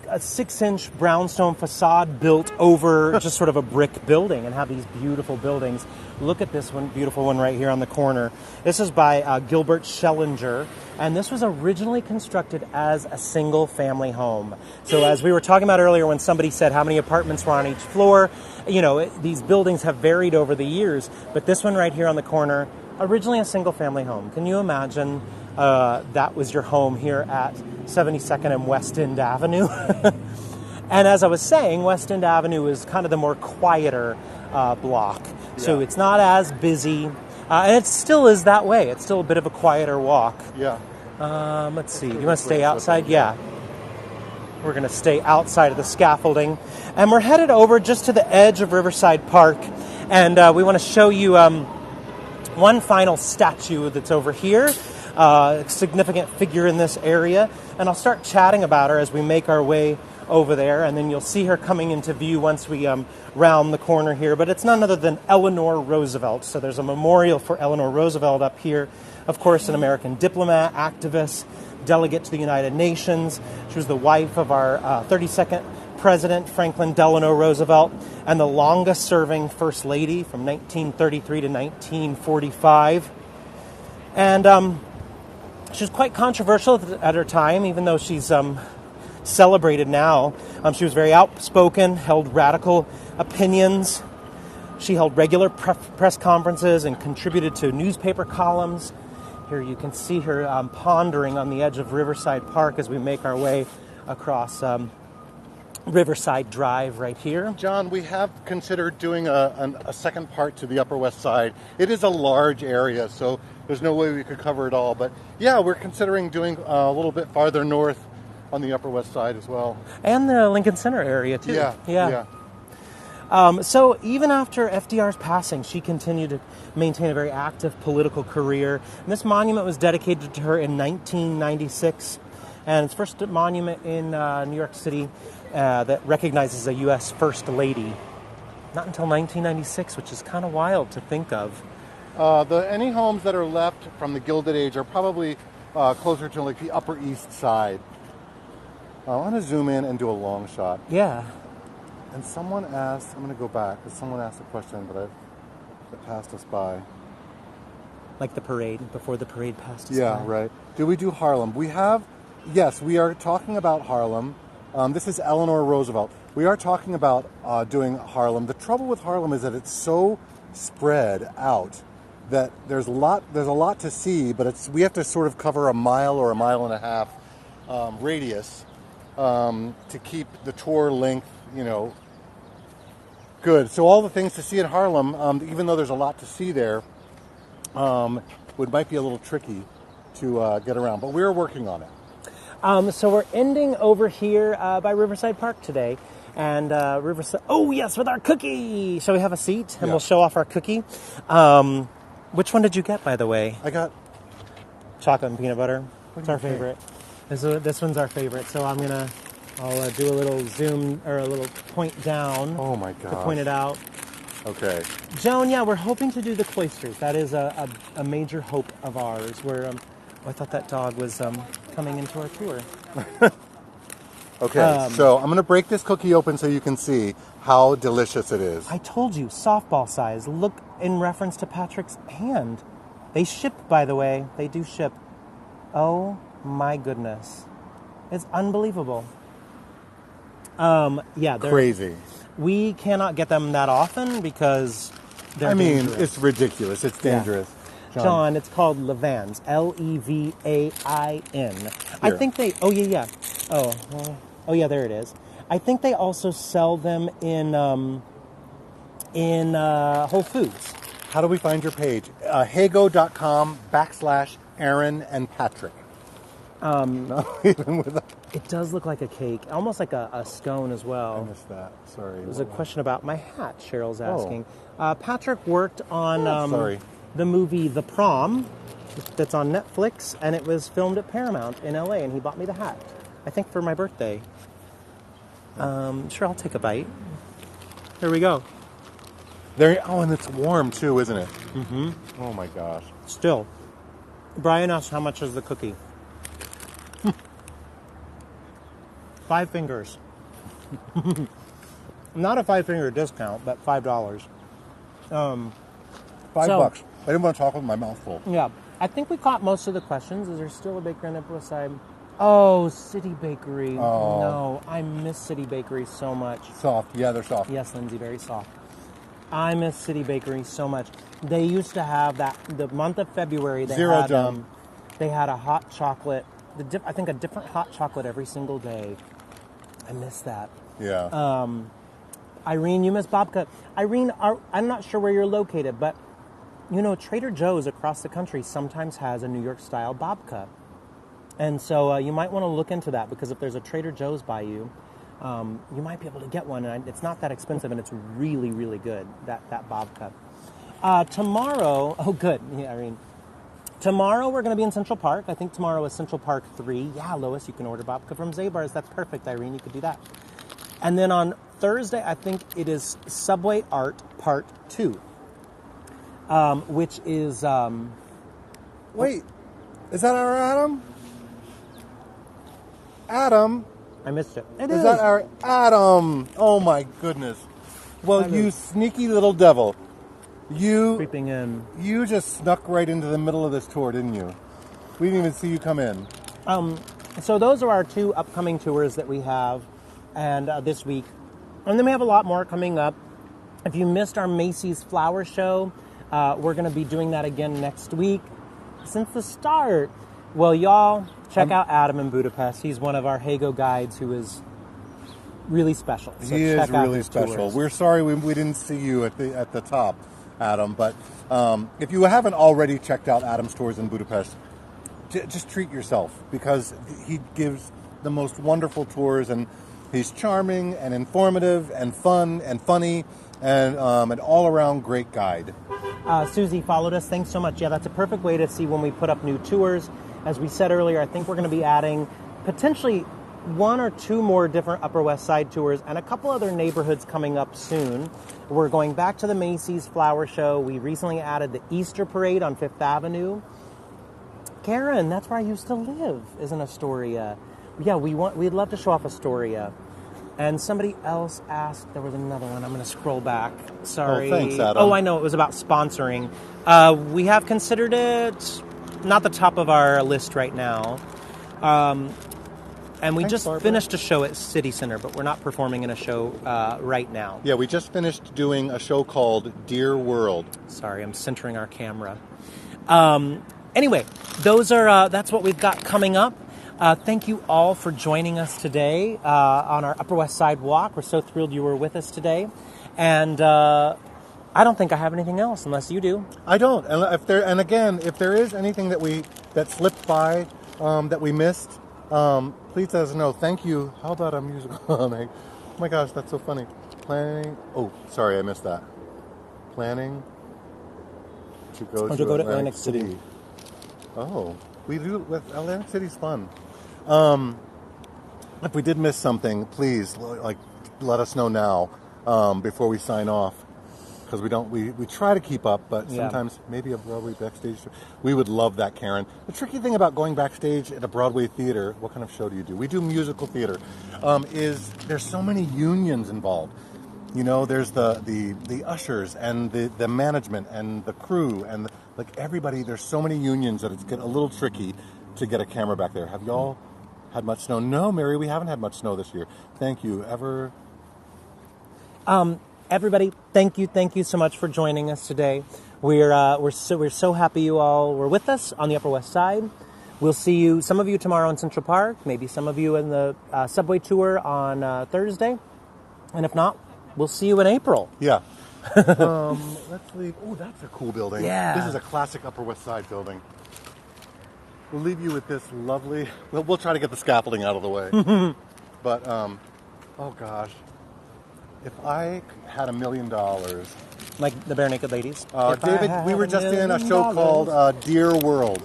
a 6-inch brownstone facade built over just sort of a brick building and have these beautiful buildings. Look at this one, beautiful one right here on the corner. This is by Gilbert Schellinger, and this was originally constructed as a single-family home. So as we were talking about earlier when somebody said how many apartments were on each floor, these buildings have varied over the years, but this one right here on the corner, originally a single-family home. Can you imagine that was your home here at 72nd and West End Avenue? And as I was saying, West End Avenue is kind of the more quieter block. So it's not as busy. And it still is that way. It's still a bit of a quieter walk. Yeah. Let's see. You want to stay outside? Yeah. We're going to stay outside of the scaffolding. And we're headed over just to the edge of Riverside Park. And we want to show you one final statue that's over here. A significant figure in this area. And I'll start chatting about her as we make our way over there, and then you'll see her coming into view once we round the corner here. But it's none other than Eleanor Roosevelt. So there's a memorial for Eleanor Roosevelt up here. Of course, an American diplomat, activist, delegate to the United Nations. She was the wife of our 32nd President, Franklin Delano Roosevelt, and the longest-serving First Lady from 1933 to 1945. And she was quite controversial at her time, even though she's celebrated now. She was very outspoken, held radical opinions. She held regular press conferences and contributed to newspaper columns. Here you can see her pondering on the edge of Riverside Park as we make our way across Riverside Drive right here. John, we have considered doing a second part to the Upper West Side. It is a large area, so there's no way we could cover it all. But yeah, we're considering doing a little bit farther north on the Upper West Side as well. And the Lincoln Center area, too. Yeah. So even after FDR's passing, she continued to maintain a very active political career. And this monument was dedicated to her in 1996. And it's the first monument in New York City that recognizes a U.S. First Lady. Not until 1996, which is kind of wild to think of. Any homes that are left from the Gilded Age are probably closer to like the Upper East Side. I want to zoom in and do a long shot. Yeah. And someone asked, I'm going to go back, because someone asked a question, but it passed us by. Like the parade, before the parade passed us by. Yeah, right. Do we do Harlem? Yes, we are talking about Harlem. This is Eleanor Roosevelt. We are talking about doing Harlem. The trouble with Harlem is that it's so spread out that there's a lot to see, but we have to sort of cover a mile or a mile and a half radius to keep the tour length, good. So all the things to see in Harlem, even though there's a lot to see there, might be a little tricky to get around. But we're working on it. So we're ending over here by Riverside Park today. And Riverside... Oh, yes, with our cookie! Shall we have a seat? And we'll show off our cookie. Which one did you get, by the way? I got... Chocolate and peanut butter. It's our favorite. This one's our favorite. So I'll do a little zoom, or a little point down. Oh, my gosh. To point it out. Okay. Joan, we're hoping to do the cloisters. That is a major hope of ours. I thought that dog was coming into our tour. Okay, so I'm going to break this cookie open so you can see how delicious it is. I told you, softball size. Look in reference to Patrick's hand. They ship, by the way. They do ship. Oh, my goodness. It's unbelievable. They're crazy. We cannot get them that often because they're dangerous. It's ridiculous. It's dangerous. Yeah. John, it's called Levain's. Levain. I think they... Oh, yeah. Oh, yeah, there it is. I think they also sell them in Whole Foods. How do we find your page? Heygo.com/Aaron and Patrick. It does look like a cake, almost like a scone as well. I missed that. Sorry. There's a question about my hat, Cheryl's asking. Patrick worked on the movie The Prom that's on Netflix, and it was filmed at Paramount in LA, and he bought me the hat, I think for my birthday. Sure, I'll take a bite. Here we go. And it's warm too, isn't it? Mm-hmm. Oh my gosh. Still. Brian asked how much is the cookie. 5 fingers. Not a 5-finger discount, but $5. $5. So- I didn't want to talk with my mouth full. Yeah. I think we caught most of the questions. Is there still a bakery on the Upper West Side? Oh, City Bakery. Oh. No, I miss City Bakery so much. Soft. Yeah, they're soft. Yes, Lindsay, very soft. I miss City Bakery so much. They used to have that, the month of February, they Zero had, jump. They had a hot chocolate, I think a different hot chocolate every single day. I miss that. Yeah. Irene, you miss babka. Irene, I'm not sure where you're located, but you know, Trader Joe's across the country sometimes has a New York-style babka. And so you might want to look into that, because if there's a Trader Joe's by you, you might be able to get one. And it's not that expensive, and it's really, really good, that babka. Tomorrow, oh, good. Yeah, Irene. Tomorrow we're going to be in Central Park. I think tomorrow is Central Park 3. Yeah, Lois, you can order babka from Zabar's. That's perfect, Irene. You could do that. And then on Thursday, I think it is Subway Art Part 2, which is... Wait, is that our Adam? Adam? I missed it. Is that our Adam? Oh my goodness. Well, Hello. you sneaky little devil. You Creeping in. just snuck right into the middle of this tour, didn't you? We didn't even see you come in. So those are our 2 upcoming tours that we have, and this week. And then we have a lot more coming up. If you missed our Macy's Flower Show, we're going to be doing that again next week. Since the start. Well, y'all, check out Adam in Budapest. He's one of our Heygo guides who is really special. So He is check out really his special. tours. We're sorry we didn't see you at the top, Adam. But if you haven't already checked out Adam's tours in Budapest, just treat yourself, because he gives the most wonderful tours, and he's charming and informative and fun and funny and an all-around great guide. Susie followed us. Thanks so much. Yeah, that's a perfect way to see when we put up new tours. As we said earlier, I think we're going to be adding potentially 1 or 2 more different Upper West Side tours and a couple other neighborhoods coming up soon. We're going back to the Macy's Flower Show. We recently added the Easter Parade on 5th Avenue. Karen, that's where I used to live, is in Astoria. Yeah, we'd love to show off Astoria. And somebody else asked, there was another one. I'm going to scroll back. Sorry. Oh, thanks, Adam. Oh, I know. It was about sponsoring. We have considered it not the top of our list right now. And we Thanks, just Barbara. finished a show at City Center, but we're not performing in a show right now. Yeah, we just finished doing a show called Dear World. Sorry, I'm centering our camera. Anyway, that's what we've got coming up. Thank you all for joining us today on our Upper West Side walk. We're so thrilled you were with us today. And I don't think I have anything else, unless you do. I don't. And if there is anything that slipped by that we missed, please let us know. Thank you. How about a musical? Oh my gosh, that's so funny. Planning. Oh, sorry, I missed that. Planning to go to Atlantic City. Oh, we do. Atlantic City's fun. If we did miss something, please let us know now before we sign off, because we try to keep up, but sometimes maybe a Broadway backstage. We would love that, Karen. The tricky thing about going backstage at a Broadway theater, what kind of show do you do? We do musical theater. Is there's so many unions involved. You know, there's the ushers and the management and the crew and everybody. There's so many unions that it's get a little tricky to get a camera back there. Have y'all had much snow? No, Mary, we haven't had much snow this year. Thank you. Everybody, thank you so much for joining us today. We're so happy you all were with us on the Upper West Side. We'll see you, some of you tomorrow in Central Park, maybe some of you in the subway tour on Thursday, and if not, we'll see you in April. Yeah. Let's leave. Oh, that's a cool building. Yeah. This is a classic Upper West Side building. We'll leave you with this lovely. We'll try to get the scaffolding out of the way. But oh gosh, if I had $1 million, Like the Bare Naked Ladies. David, we were just in a show called Dear World.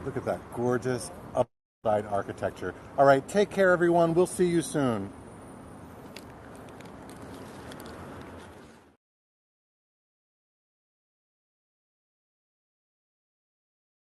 Look at that gorgeous upside architecture. All right, take care, everyone. We'll see you soon.